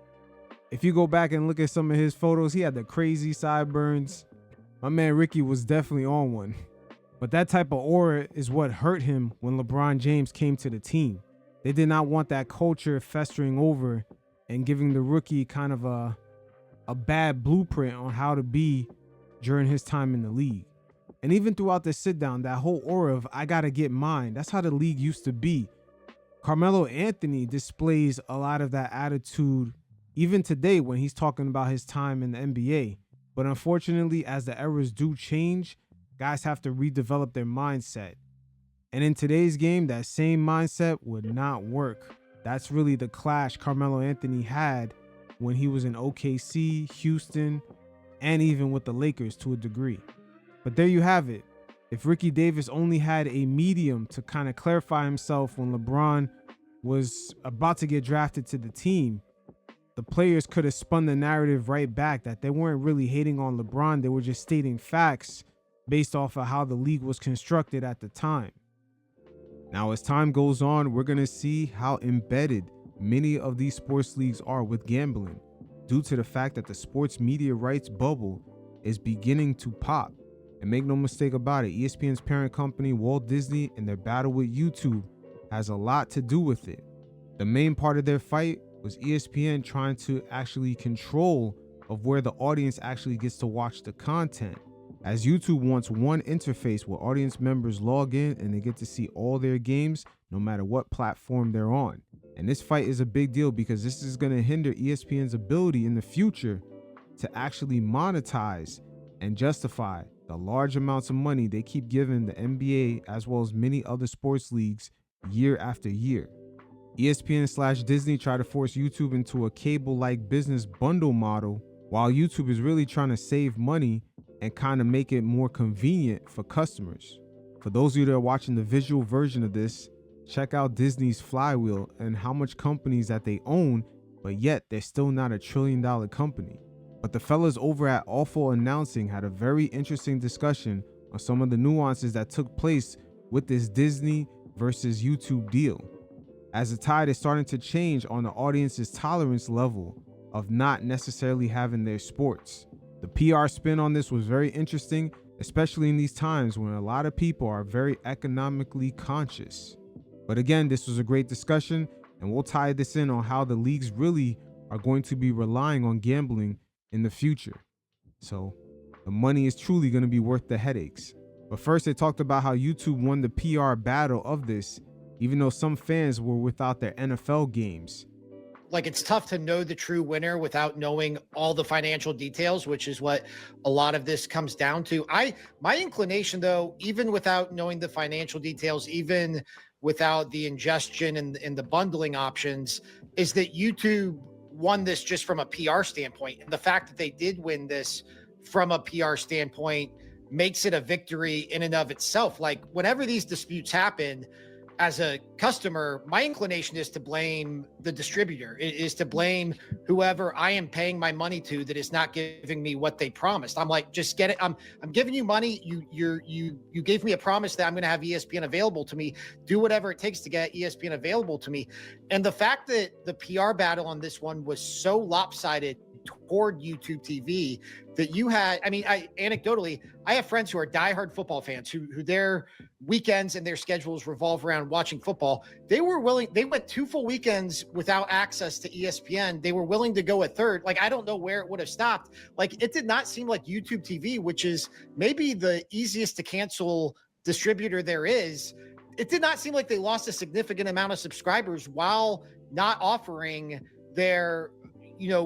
If you go back and look at some of his photos, he had the crazy sideburns. My man Ricky was definitely on one. But that type of aura is what hurt him when LeBron James came to the team. They did not want that culture festering over and giving the rookie kind of a bad blueprint on how to be during his time in the league. And even throughout the sit down, that whole aura of I gotta get mine, that's how the league used to be. Carmelo Anthony displays a lot of that attitude even today when he's talking about his time in the NBA. But unfortunately, as the eras do change, guys have to redevelop their mindset. And in today's game, that same mindset would not work. That's really the clash Carmelo Anthony had when he was in OKC, Houston, and even with the Lakers to a degree. But there you have it. If Ricky Davis only had a medium to kind of clarify himself when LeBron was about to get drafted to the team, the players could have spun the narrative right back that they weren't really hating on LeBron. They were just stating facts based off of how the league was constructed at the time. Now, as time goes on, we're going to see how embedded many of these sports leagues are with gambling due to the fact that the sports media rights bubble is beginning to pop. And make no mistake about it, ESPN's parent company, Walt Disney, and their battle with YouTube has a lot to do with it. The main part of their fight was ESPN trying to actually control of where the audience actually gets to watch the content, as YouTube wants one interface where audience members log in and they get to see all their games no matter what platform they're on. And this fight is a big deal because this is going to hinder ESPN's ability in the future to actually monetize and justify the large amounts of money they keep giving the NBA as well as many other sports leagues year after year. ESPN/Disney try to force YouTube into a cable-like business bundle model, while YouTube is really trying to save money and kind of make it more convenient for customers. For those of you that are watching the visual version of this, check out Disney's flywheel and how much companies that they own, but yet they're still not $1 trillion company. But the fellas over at Awful Announcing had a very interesting discussion on some of the nuances that took place with this Disney versus YouTube deal, as the tide is starting to change on the audience's tolerance level of not necessarily having their sports. The PR spin on this was very interesting, especially in these times when a lot of people are very economically conscious. But again, this was a great discussion, and we'll tie this in on how the leagues really are going to be relying on gambling in the future. So the money is truly going to be worth the headaches. But first, they talked about how YouTube won the PR battle of this, even though some fans were without their NFL games. Like, it's tough to know the true winner without knowing all the financial details, which is what a lot of this comes down to. My inclination, though, even without knowing the financial details, even without the ingestion and the bundling options, is that YouTube won this just from a PR standpoint. And the fact that they did win this from a PR standpoint makes it a victory in and of itself. Like, whenever these disputes happen, as a customer, my inclination is to blame the distributor, is to blame whoever I am paying my money to that is not giving me what they promised. I'm like, just get it. I'm giving you money. You gave me a promise that I'm going to have ESPN available to me. Do whatever it takes to get ESPN available to me. And the fact that the PR battle on this one was so lopsided toward YouTube TV that you had, anecdotally, I have friends who are diehard football fans who their weekends and their schedules revolve around watching football. They went 2 full weekends without access to ESPN. They were willing to go a third. Like, I don't know where it would have stopped. Like, it did not seem like YouTube TV, which is maybe the easiest to cancel distributor there is. It did not seem like they lost a significant amount of subscribers while not offering their,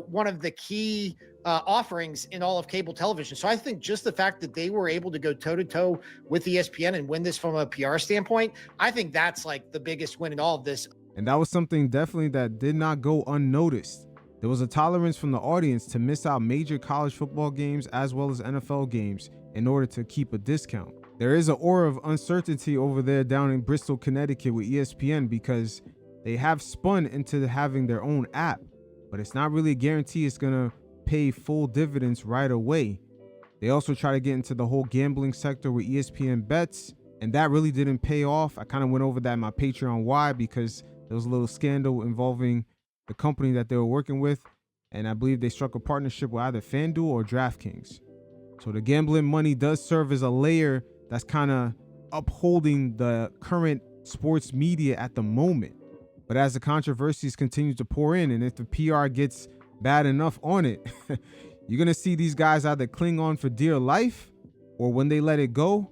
one of the key offerings in all of cable television. So I think just the fact that they were able to go toe-to-toe with ESPN and win this from a PR standpoint, I think that's like the biggest win in all of this. And that was something definitely that did not go unnoticed. There was a tolerance from the audience to miss out major college football games as well as NFL games in order to keep a discount. There is an aura of uncertainty over there down in Bristol, Connecticut with ESPN because they have spun into having their own app, but it's not really a guarantee it's going to pay full dividends right away. They also try to get into the whole gambling sector with ESPN bets, and that really didn't pay off. I kind of went over that in my Patreon why, because there was a little scandal involving the company that they were working with, and I believe they struck a partnership with either FanDuel or DraftKings. So the gambling money does serve as a layer that's kind of upholding the current sports media at the moment. But as the controversies continue to pour in, and if the PR gets bad enough on it, you're going to see these guys either cling on for dear life, or when they let it go,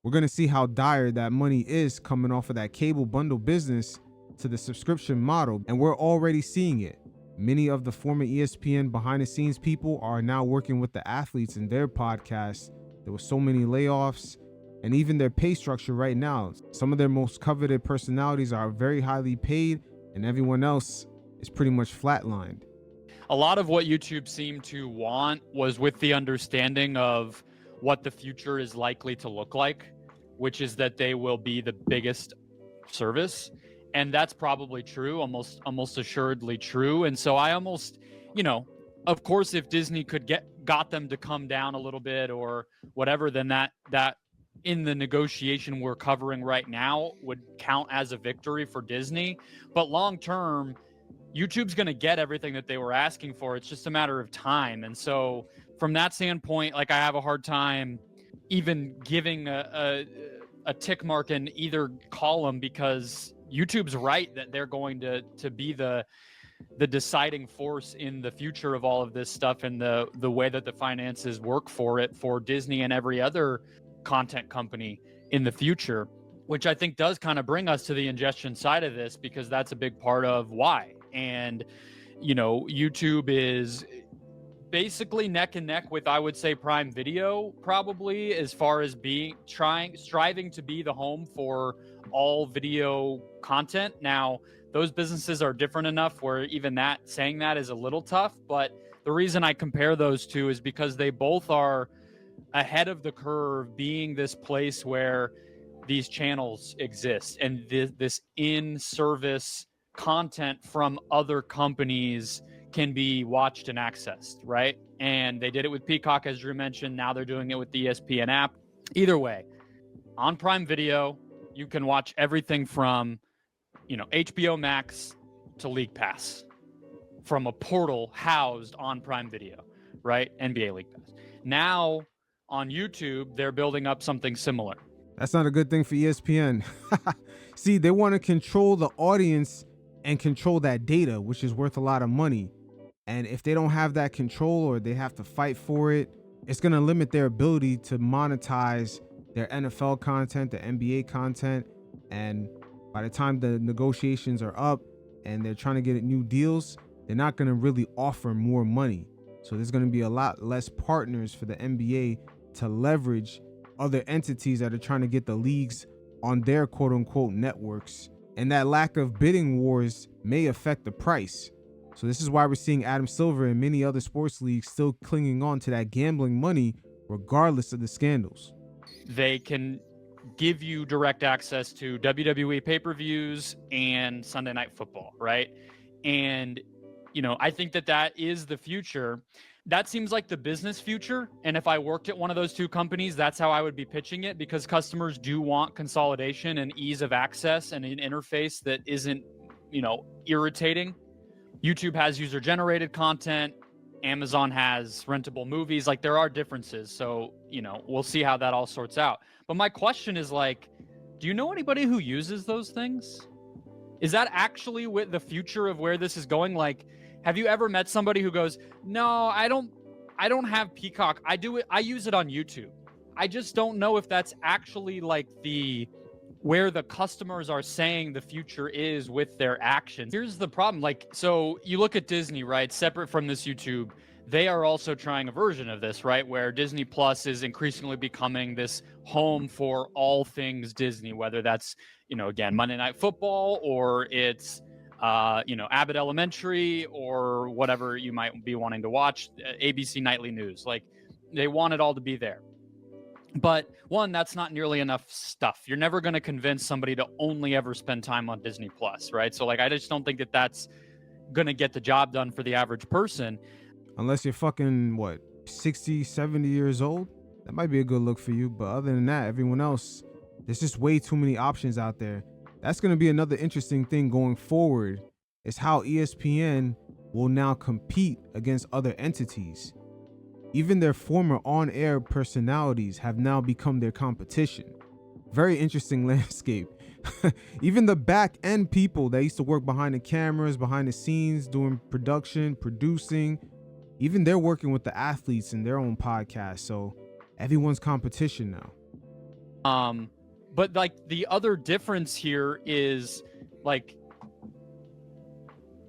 we're going to see how dire that money is coming off of that cable bundle business to the subscription model. And we're already seeing it. Many of the former ESPN behind the scenes people are now working with the athletes in their podcasts. There were so many layoffs, and even their pay structure right now. Some of their most coveted personalities are very highly paid, and everyone else is pretty much flatlined. A lot of what YouTube seemed to want was with the understanding of what the future is likely to look like, which is that they will be the biggest service. And that's probably true, almost assuredly true. And so I almost, of course, if Disney could got them to come down a little bit or whatever, then that in the negotiation we're covering right now would count as a victory for Disney. But long term, YouTube's going to get everything that they were asking for. It's just a matter of time. And so from that standpoint, like, I have a hard time even giving a tick mark in either column, because YouTube's right that they're going to be the deciding force in the future of all of this stuff, and the way that the finances work for it for Disney and every other content company in the future, which I think does kind of bring us to the ingestion side of this, because that's a big part of why. And, YouTube is basically neck and neck with, I would say, Prime Video, probably, as far as striving to be the home for all video content. Now, those businesses are different enough where even saying that is a little tough, but the reason I compare those two is because they both are ahead of the curve, being this place where these channels exist and this in-service content from other companies can be watched and accessed, right? And they did it with Peacock, as Drew mentioned. Now they're doing it with the ESPN app. Either way, on Prime Video, you can watch everything from, HBO Max to League Pass from a portal housed on Prime Video, right? NBA League Pass. Now on YouTube, they're building up something similar. That's not a good thing for ESPN. See, they want to control the audience and control that data, which is worth a lot of money. And if they don't have that control, or they have to fight for it, it's going to limit their ability to monetize their NFL content, the NBA content. And by the time the negotiations are up and they're trying to get new deals, they're not going to really offer more money. So there's going to be a lot less partners for the NBA to leverage other entities that are trying to get the leagues on their quote unquote networks. And that lack of bidding wars may affect the price. So this is why we're seeing Adam Silver and many other sports leagues still clinging on to that gambling money, regardless of the scandals. They can give you direct access to WWE pay-per-views and Sunday Night Football, right? And, I think that is the future. That seems like the business future. And if I worked at one of those two companies, that's how I would be pitching it, because customers do want consolidation and ease of access and an interface that isn't, irritating. YouTube has user-generated content. Amazon has rentable movies. Like, there are differences. So, we'll see how that all sorts out. But my question is, do you know anybody who uses those things? Is that actually with the future of where this is going? Have you ever met somebody who goes, no, I don't have Peacock. I use it on YouTube. I just don't know if that's actually where the customers are saying the future is with their actions. Here's the problem. So you look at Disney, right? Separate from this YouTube, they are also trying a version of this, right? Where Disney Plus is increasingly becoming this home for all things Disney, whether that's, again, Monday Night Football, or it's Abbott Elementary or whatever you might be wanting to watch, ABC Nightly News. Like, they want it all to be there. But one, that's not nearly enough stuff. You're never going to convince somebody to only ever spend time on Disney Plus, right? So like, I just don't think that that's going to get the job done for the average person. Unless you're fucking, 60, 70 years old? That might be a good look for you. But other than that, everyone else, there's just way too many options out there. That's going to be another interesting thing going forward, is how ESPN will now compete against other entities. Even their former on-air personalities have now become their competition. Very interesting landscape. Even the back-end people that used to work behind the cameras, behind the scenes, doing production, producing, even they're working with the athletes in their own podcast. So everyone's competition now. But like, the other difference here is like,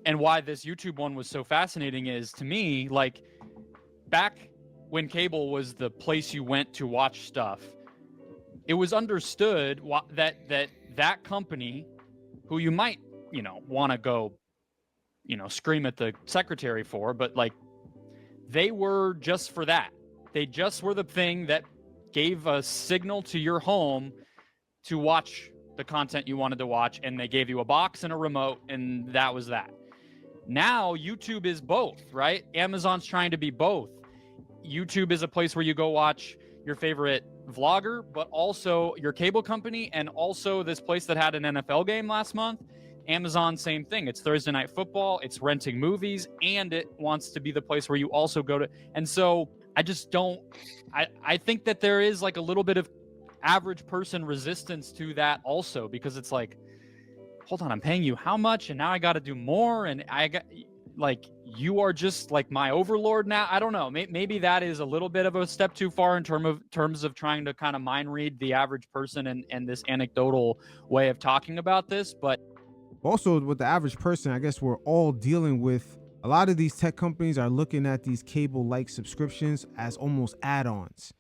and why this YouTube one was so fascinating is, to me, like, back when cable was the place you went to watch stuff, it was understood that company, who you might, want to go, scream at the secretary for, but like, they were just for that. They just were the thing that gave a signal to your home to watch the content you wanted to watch, and they gave you a box and a remote, and that was that. Now YouTube is both, right? Amazon's trying to be both. YouTube is a place where you go watch your favorite vlogger, but also your cable company, and also this place that had an NFL game last month. Amazon, same thing. It's Thursday Night Football, it's renting movies, and it wants to be the place where you also go to. And so I just don't, I think that there is like a little bit of average person resistance to that also, because it's like, hold on, I'm paying you how much, and now I got to do more, and I got, like, you are just like my overlord now. I don't know. Maybe that is a little bit of a step too far in terms of trying to kind of mind read the average person and this anecdotal way of talking about this. But also with the average person, I guess we're all dealing with, a lot of these tech companies are looking at these cable-like subscriptions as almost add-ons.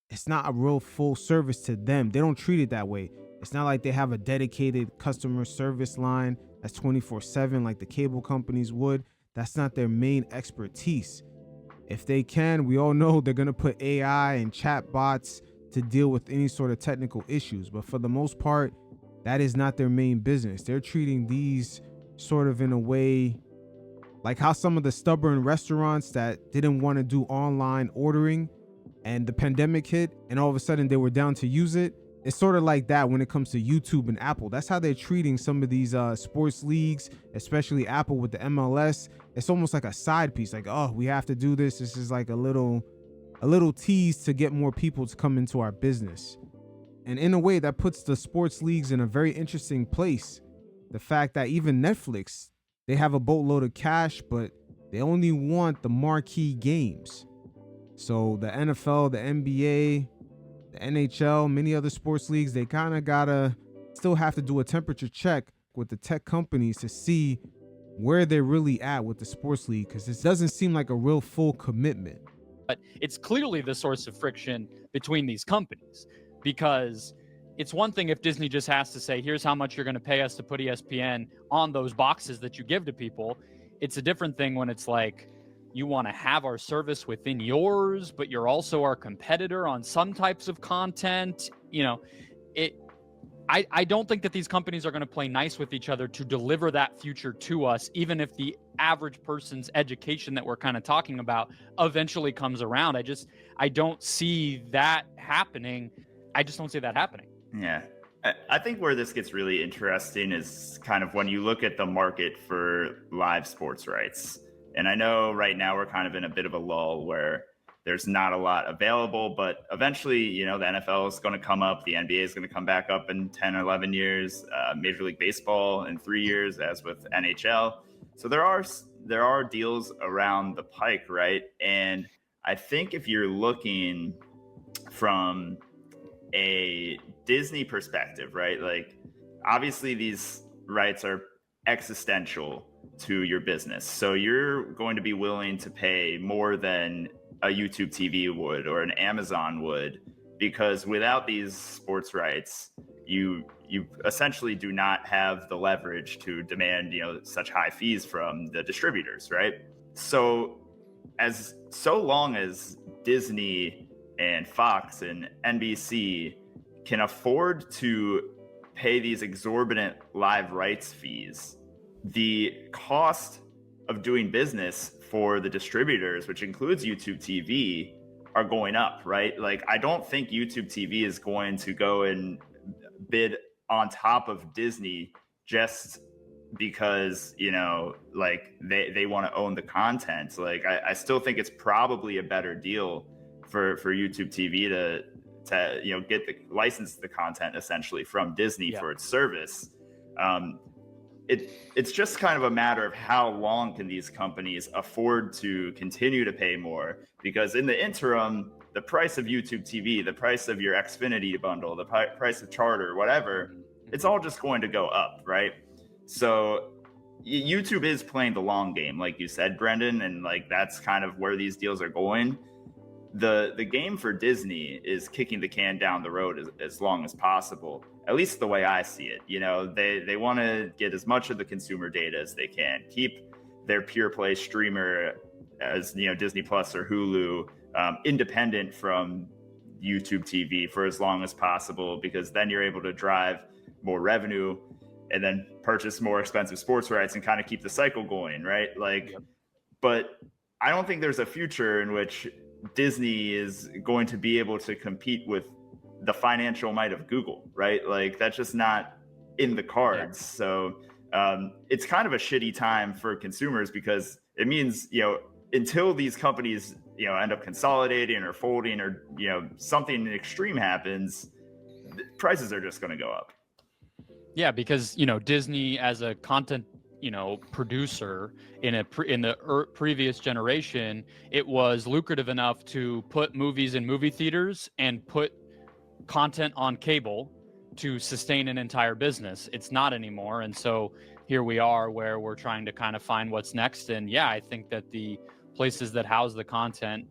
It's not a real full service to them. They don't treat it that way. It's not like they have a dedicated customer service line that's 24/7 like the cable companies would. That's not their main expertise. If they can, we all know they're going to put AI and chat bots to deal with any sort of technical issues. But for the most part, that is not their main business. They're treating these sort of in a way like how some of the stubborn restaurants that didn't want to do online ordering and the pandemic hit and all of a sudden they were down to use it. It's sort of like that when it comes to YouTube and Apple. That's how they're treating some of these sports leagues, especially Apple with the MLS. It's almost like a side piece, like, oh, we have to do this. This is like a little tease to get more people to come into our business. And in a way that puts the sports leagues in a very interesting place. The fact that even Netflix, they have a boatload of cash, but they only want the marquee games. So the NFL, the NBA, the NHL, many other sports leagues, they kind of gotta still have to do a temperature check with the tech companies to see where they're really at with the sports league, because this doesn't seem like a real full commitment. But it's clearly the source of friction between these companies, because it's one thing if Disney just has to say, here's how much you're going to pay us to put ESPN on those boxes that you give to people. It's a different thing when it's like, you want to have our service within yours, but you're also our competitor on some types of content. I don't think that these companies are going to play nice with each other to deliver that future to us, even if the average person's education that we're kind of talking about eventually comes around. I don't see that happening. I just don't see that happening. Yeah. I think where this gets really interesting is kind of when you look at the market for live sports rights. And I know right now we're kind of in a bit of a lull where there's not a lot available, but eventually, the NFL is going to come up. The NBA is going to come back up in 10 or 11 years, Major League Baseball in 3 years, as with NHL. So there are deals around the pike, right? And I think if you're looking from a Disney perspective, right? Like, obviously these rights are existential to your business. So you're going to be willing to pay more than a YouTube TV would or an Amazon would, because without these sports rights, you essentially do not have the leverage to demand, such high fees from the distributors, right? So long as Disney and Fox and NBC can afford to pay these exorbitant live rights fees, the cost of doing business for the distributors, which includes YouTube TV, are going up, right? Like, I don't think YouTube TV is going to go and bid on top of Disney just because, like they want to own the content. Like, I still think it's probably a better deal for YouTube TV to get license the content essentially from Disney for its service. It's just kind of a matter of how long can these companies afford to continue to pay more, because in the interim, the price of YouTube TV, the price of your Xfinity bundle, the price of Charter, whatever, it's all just going to go up, right? So YouTube is playing the long game, like you said, Brendan, and like that's kind of where these deals are going. The game for Disney is kicking the can down the road as long as possible, at least the way I see it. They want to get as much of the consumer data as they can, keep their pure play streamer as Disney Plus or Hulu independent from YouTube TV for as long as possible, because then you're able to drive more revenue and then purchase more expensive sports rights and kind of keep the cycle going, right? But I don't think there's a future in which Disney is going to be able to compete with the financial might of Google, right? Like, that's just not in the cards. So it's kind of a shitty time for consumers, because it means, until these companies, end up consolidating or folding or, something extreme happens, prices are just going to go up. Yeah, because Disney as a content producer in the previous generation, it was lucrative enough to put movies in movie theaters and put content on cable to sustain an entire business. It's not anymore, and so here we are where we're trying to kind of find what's next. And yeah, I think that the places that house the content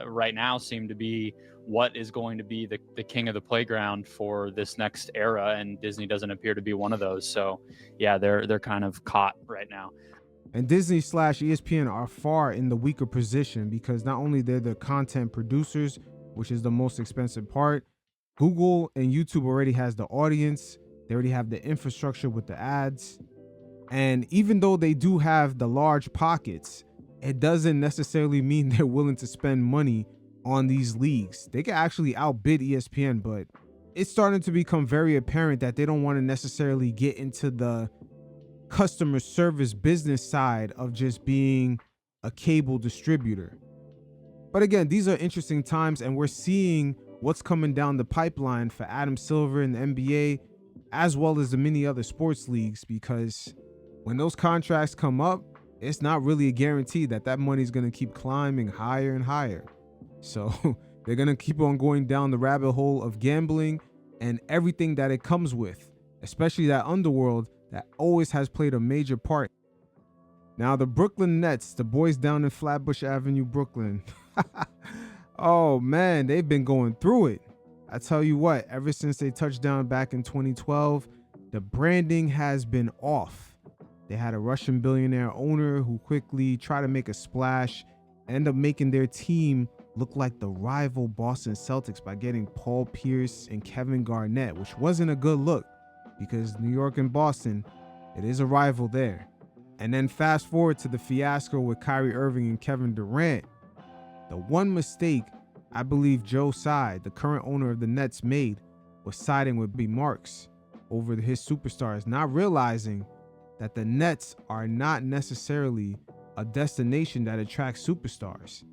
right now seem to be what is going to be the king of the playground for this next era, and Disney doesn't appear to be one of those. So yeah, they're kind of caught right now. And Disney/ESPN are far in the weaker position, because not only they're the content producers, which is the most expensive part, Google and YouTube already has the audience. They already have the infrastructure with the ads. And even though they do have the large pockets, it doesn't necessarily mean they're willing to spend money on these leagues. They can actually outbid ESPN, but it's starting to become very apparent that they don't want to necessarily get into the customer service business side of just being a cable distributor. But again, these are interesting times, and we're seeing what's coming down the pipeline for Adam Silver and the NBA, as well as the many other sports leagues, because when those contracts come up, it's not really a guarantee that that money is going to keep climbing higher and higher. So they're going to keep on going down the rabbit hole of gambling and everything that it comes with, especially that underworld that always has played a major part. Now, the Brooklyn Nets, the boys down in Flatbush Avenue, Brooklyn. Oh, man, they've been going through it. I tell you what, ever since they touched down back in 2012, the branding has been off. They had a Russian billionaire owner who quickly tried to make a splash, end up making their team look like the rival Boston Celtics by getting Paul Pierce and Kevin Garnett, which wasn't a good look, because New York and Boston, it is a rival there. And then fast forward to the fiasco with Kyrie Irving and Kevin Durant. The one mistake I believe Joe Tsai, the current owner of the Nets, made was siding with B. Marks over his superstars, not realizing that the Nets are not necessarily a destination that attracts superstars.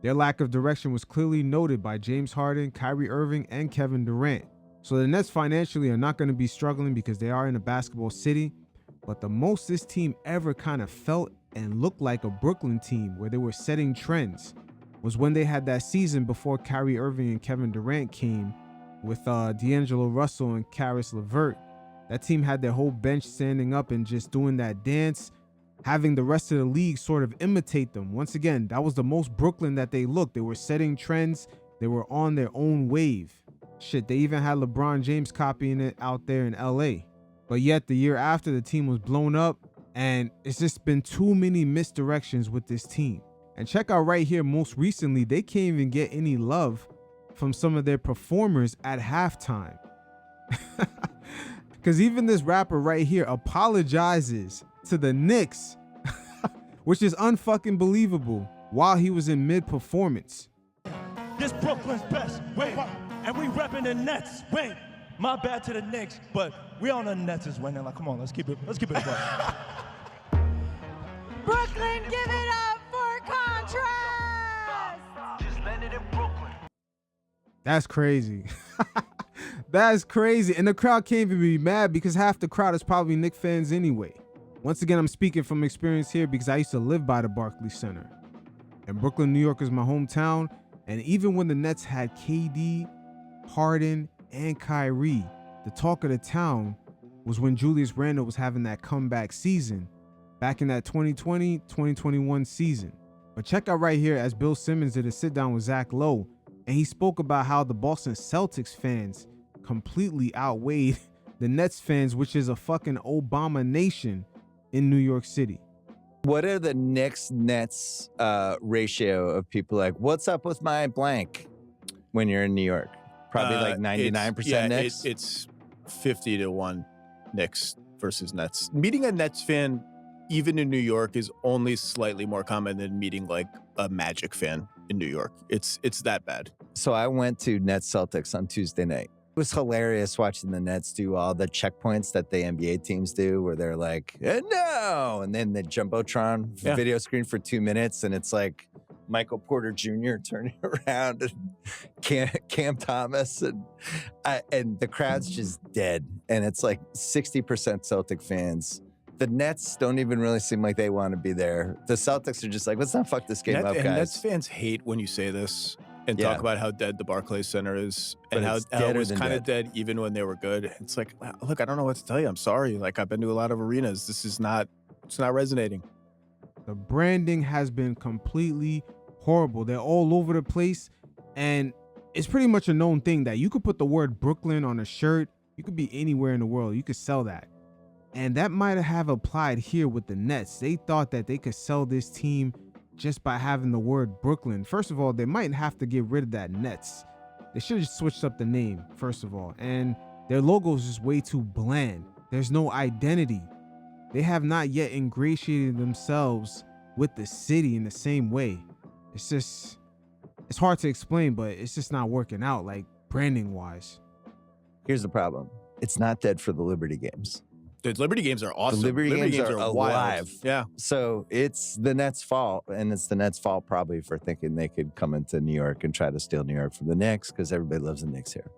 Their lack of direction was clearly noted by James Harden, Kyrie Irving, and Kevin Durant. So the Nets financially are not going to be struggling because they are in a basketball city, but the most this team ever kind of felt and looked like a Brooklyn team where they were setting trends was when they had that season before Kyrie Irving and Kevin Durant came with D'Angelo Russell and Karis LeVert. That team had their whole bench standing up and just doing that dance, having the rest of the league sort of imitate them. Once again, that was the most Brooklyn that they looked. They were setting trends. They were on their own wave. Shit, they even had LeBron James copying it out there in LA. But yet the year after, the team was blown up, and it's just been too many misdirections with this team. And check out right here, most recently, they can't even get any love from some of their performers at halftime. Because even this rapper right here apologizes to the Knicks, which is unfucking believable, while he was in mid-performance. This Brooklyn's best, wait, and we repping the Nets, wait. My bad to the Knicks, but we on the Nets is winning. Like, come on, let's keep it going. Brooklyn, give it up for Contrast! Just landed in Brooklyn. That's crazy. That's crazy. And the crowd can't even be mad because half the crowd is probably Knicks fans anyway. Once again, I'm speaking from experience here because I used to live by the Barclays Center. And Brooklyn, New York is my hometown. And even when the Nets had KD, Harden, and Kyrie, the talk of the town was when Julius Randle was having that comeback season back in that 2020-2021 season. But check out right here as Bill Simmons did a sit down with Zach Lowe, and he spoke about how the Boston Celtics fans completely outweighed the Nets fans, which is a fucking Obama nation in New York City. What are the Knicks-Nets ratio of people like, what's up with my blank when you're in New York? Probably like 99% Knicks? It's 50-1 Knicks versus Nets. Meeting a Nets fan, even in New York, is only slightly more common than meeting like a Magic fan in New York. It's that bad. So I went to Nets Celtics on Tuesday night. It was hilarious watching the Nets do all the checkpoints that the NBA teams do, where they're like, no, and then the Jumbotron video screen for 2 minutes, and it's like Michael Porter Jr. turning around and Cam Thomas, and the crowd's just dead. And it's like 60% Celtic fans. The Nets don't even really seem like they want to be there. The Celtics are just like, let's not fuck this game up, guys. And Nets fans hate when you say this and talk about how dead the Barclays Center is, and how it was kind of dead even when they were good. It's like, look, I don't know what to tell you. I'm sorry. Like, I've been to a lot of arenas. It's not resonating. The branding has been completely horrible. They're all over the place, and it's pretty much a known thing that you could put the word Brooklyn on a shirt. You could be anywhere in the world. You could sell that. And that might have applied here with the Nets. They thought that they could sell this team just by having the word Brooklyn. First of all, they might have to get rid of that Nets. They should have just switched up the name, first of all. And their logo is just way too bland. There's no identity. They have not yet ingratiated themselves with the city in the same way. It's hard to explain, but it's just not working out, like, branding wise. Here's the problem. It's not dead for the Liberty Games. The Liberty Games are awesome. The Liberty Games are alive. Wild. Yeah. So it's the Nets' fault, and it's the Nets' fault probably for thinking they could come into New York and try to steal New York from the Knicks, because everybody loves the Knicks here.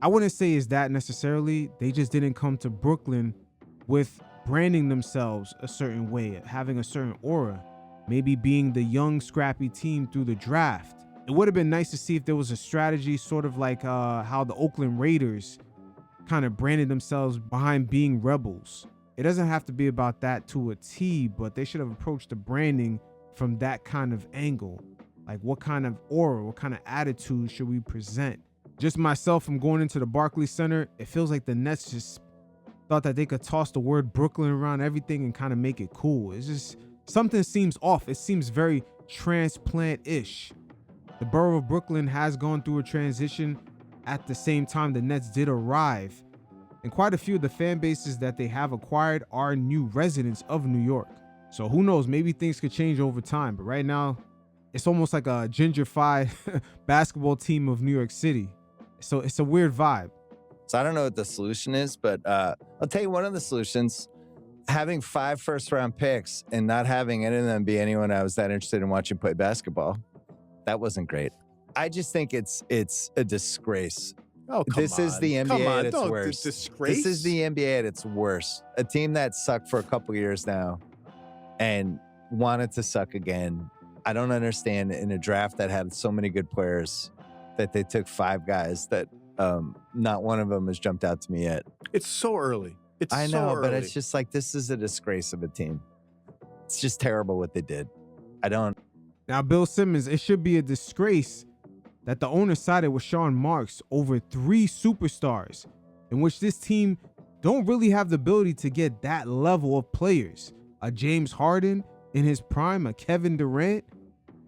I wouldn't say it's that necessarily. They just didn't come to Brooklyn with branding themselves a certain way, having a certain aura, maybe being the young, scrappy team through the draft. It would have been nice to see if there was a strategy, sort of like how the Oakland Raiders kind of branded themselves behind being rebels. It doesn't have to be about that to a T, but they should have approached the branding from that kind of angle. Like, what kind of aura, what kind of attitude should we present? Just myself, from going into the Barclays Center, it feels like the Nets just thought that they could toss the word Brooklyn around everything and kind of make it cool. It's just, something seems off. It seems very transplant-ish. The borough of Brooklyn has gone through a transition. At the same time, the Nets did arrive, and quite a few of the fan bases that they have acquired are new residents of New York. So who knows, maybe things could change over time, but right now it's almost like a gentrified basketball team of New York City. So it's a weird vibe. So I don't know what the solution is, but I'll tell you one of the solutions. Having 5 first-round picks and not having any of them be anyone I was that interested in watching play basketball, that wasn't great. I just think it's a disgrace. Oh, come This on. is the NBA Come on, at its don't worst. disgrace. This is the NBA at its worst. A team that sucked for a couple years now and wanted to suck again. I don't understand, in a draft that had so many good players, that they took 5 guys that not one of them has jumped out to me yet. It's so early. I know, so but early. it's just like, this is a disgrace of a team. It's just terrible what they did. Now, Bill Simmons, it should be a disgrace that the owner sided with Sean Marks over 3 superstars, in which this team don't really have the ability to get that level of players. A James Harden in his prime, a Kevin Durant.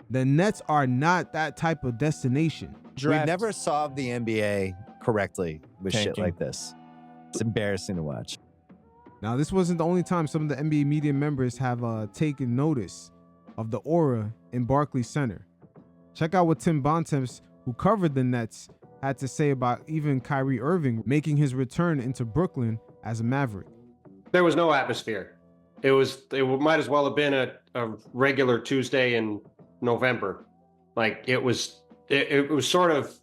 The Nets are not that type of destination. We never solved the NBA correctly with shit Tanking. like this. It's embarrassing to watch. Now, this wasn't the only time some of the NBA media members have taken notice of the aura in Barclays Center. Check out what Tim Bontemps, who covered the Nets, had to say about even Kyrie Irving making his return into Brooklyn as a Maverick. There was no atmosphere. It might as well have been a regular Tuesday in November. Like it was sort of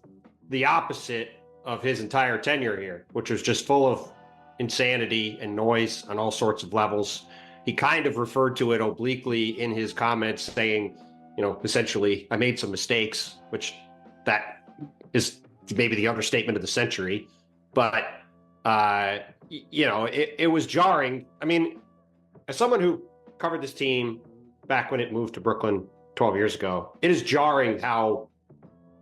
the opposite of his entire tenure here, which was just full of insanity and noise on all sorts of levels. He kind of referred to it obliquely in his comments, saying, essentially, I made some mistakes, which that is maybe the understatement of the century. But, it was jarring. I mean, as someone who covered this team back when it moved to Brooklyn 12 years ago, it is jarring how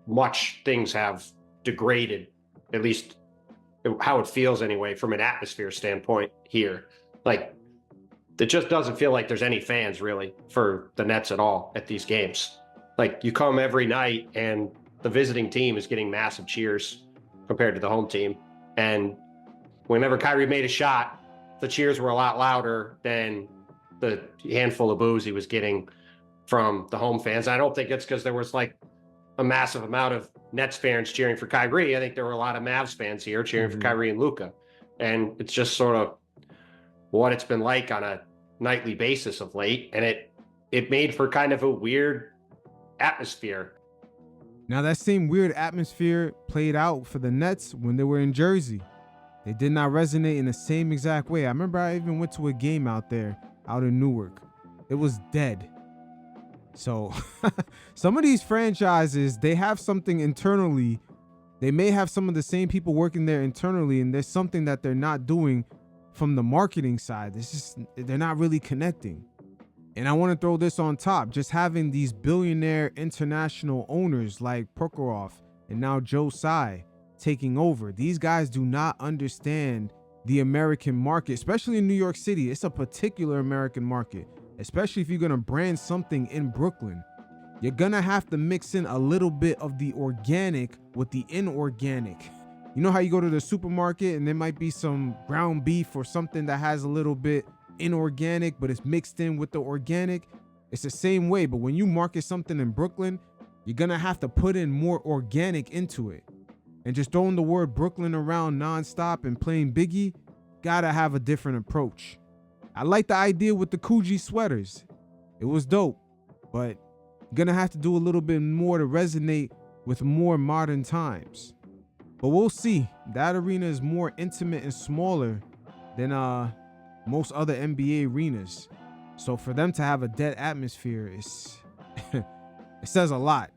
much things have degraded, at least how it feels anyway, from an atmosphere standpoint here. Like, it just doesn't feel like there's any fans really for the Nets at all at these games. Like, you come every night and the visiting team is getting massive cheers compared to the home team. And whenever Kyrie made a shot, the cheers were a lot louder than the handful of boos he was getting from the home fans. I don't think it's because there was like a massive amount of Nets fans cheering for Kyrie. I think there were a lot of Mavs fans here cheering for Kyrie and Luka. And it's just sort of what it's been like on a nightly basis of late. And it made for kind of a weird atmosphere. Now, that same weird atmosphere played out for the Nets when they were in Jersey. They did not resonate in the same exact way. I remember I even went to a game out there, out in Newark. It was dead. So some of these franchises, they have something internally. They may have some of the same people working there internally, and there's something that they're not doing from the marketing side. It's just, they're not really connecting. And I want to throw this on top. Just having these billionaire international owners like Prokhorov and now Joe Tsai taking over. These guys do not understand the American market, especially in New York City. It's a particular American market, especially if you're going to brand something in Brooklyn. You're going to have to mix in a little bit of the organic with the inorganic. You know how you go to the supermarket and there might be some ground beef or something that has a little bit inorganic, but it's mixed in with the organic? It's the same way, but when you market something in Brooklyn, you're going to have to put in more organic into it. And just throwing the word Brooklyn around nonstop and playing Biggie, gotta have a different approach. I like the idea with the Coogee sweaters. It was dope, but gonna have to do a little bit more to resonate with more modern times. But we'll see. That arena is more intimate and smaller than most other NBA arenas. So for them to have a dead atmosphere, it says a lot.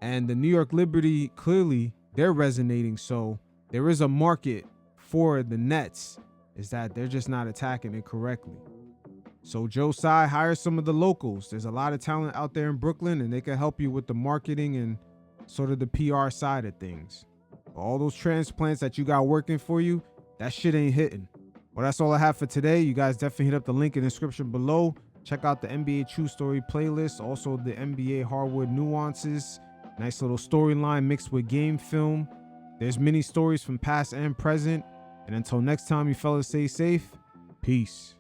And the New York Liberty, clearly, they're resonating. So there is a market for the Nets. Is that they're just not attacking it correctly. So Joe Tsai, hire some of the locals. There's a lot of talent out there in Brooklyn, and they can help you with the marketing and sort of the PR side of things. All those transplants that you got working for you, that shit ain't hitting. Well, that's all I have for today. You guys definitely hit up the link in the description below. Check out the NBA True Story playlist. Also the NBA Hardwood Nuances. Nice little storyline mixed with game film. There's many stories from past and present. And until next time, you fellas stay safe. Peace.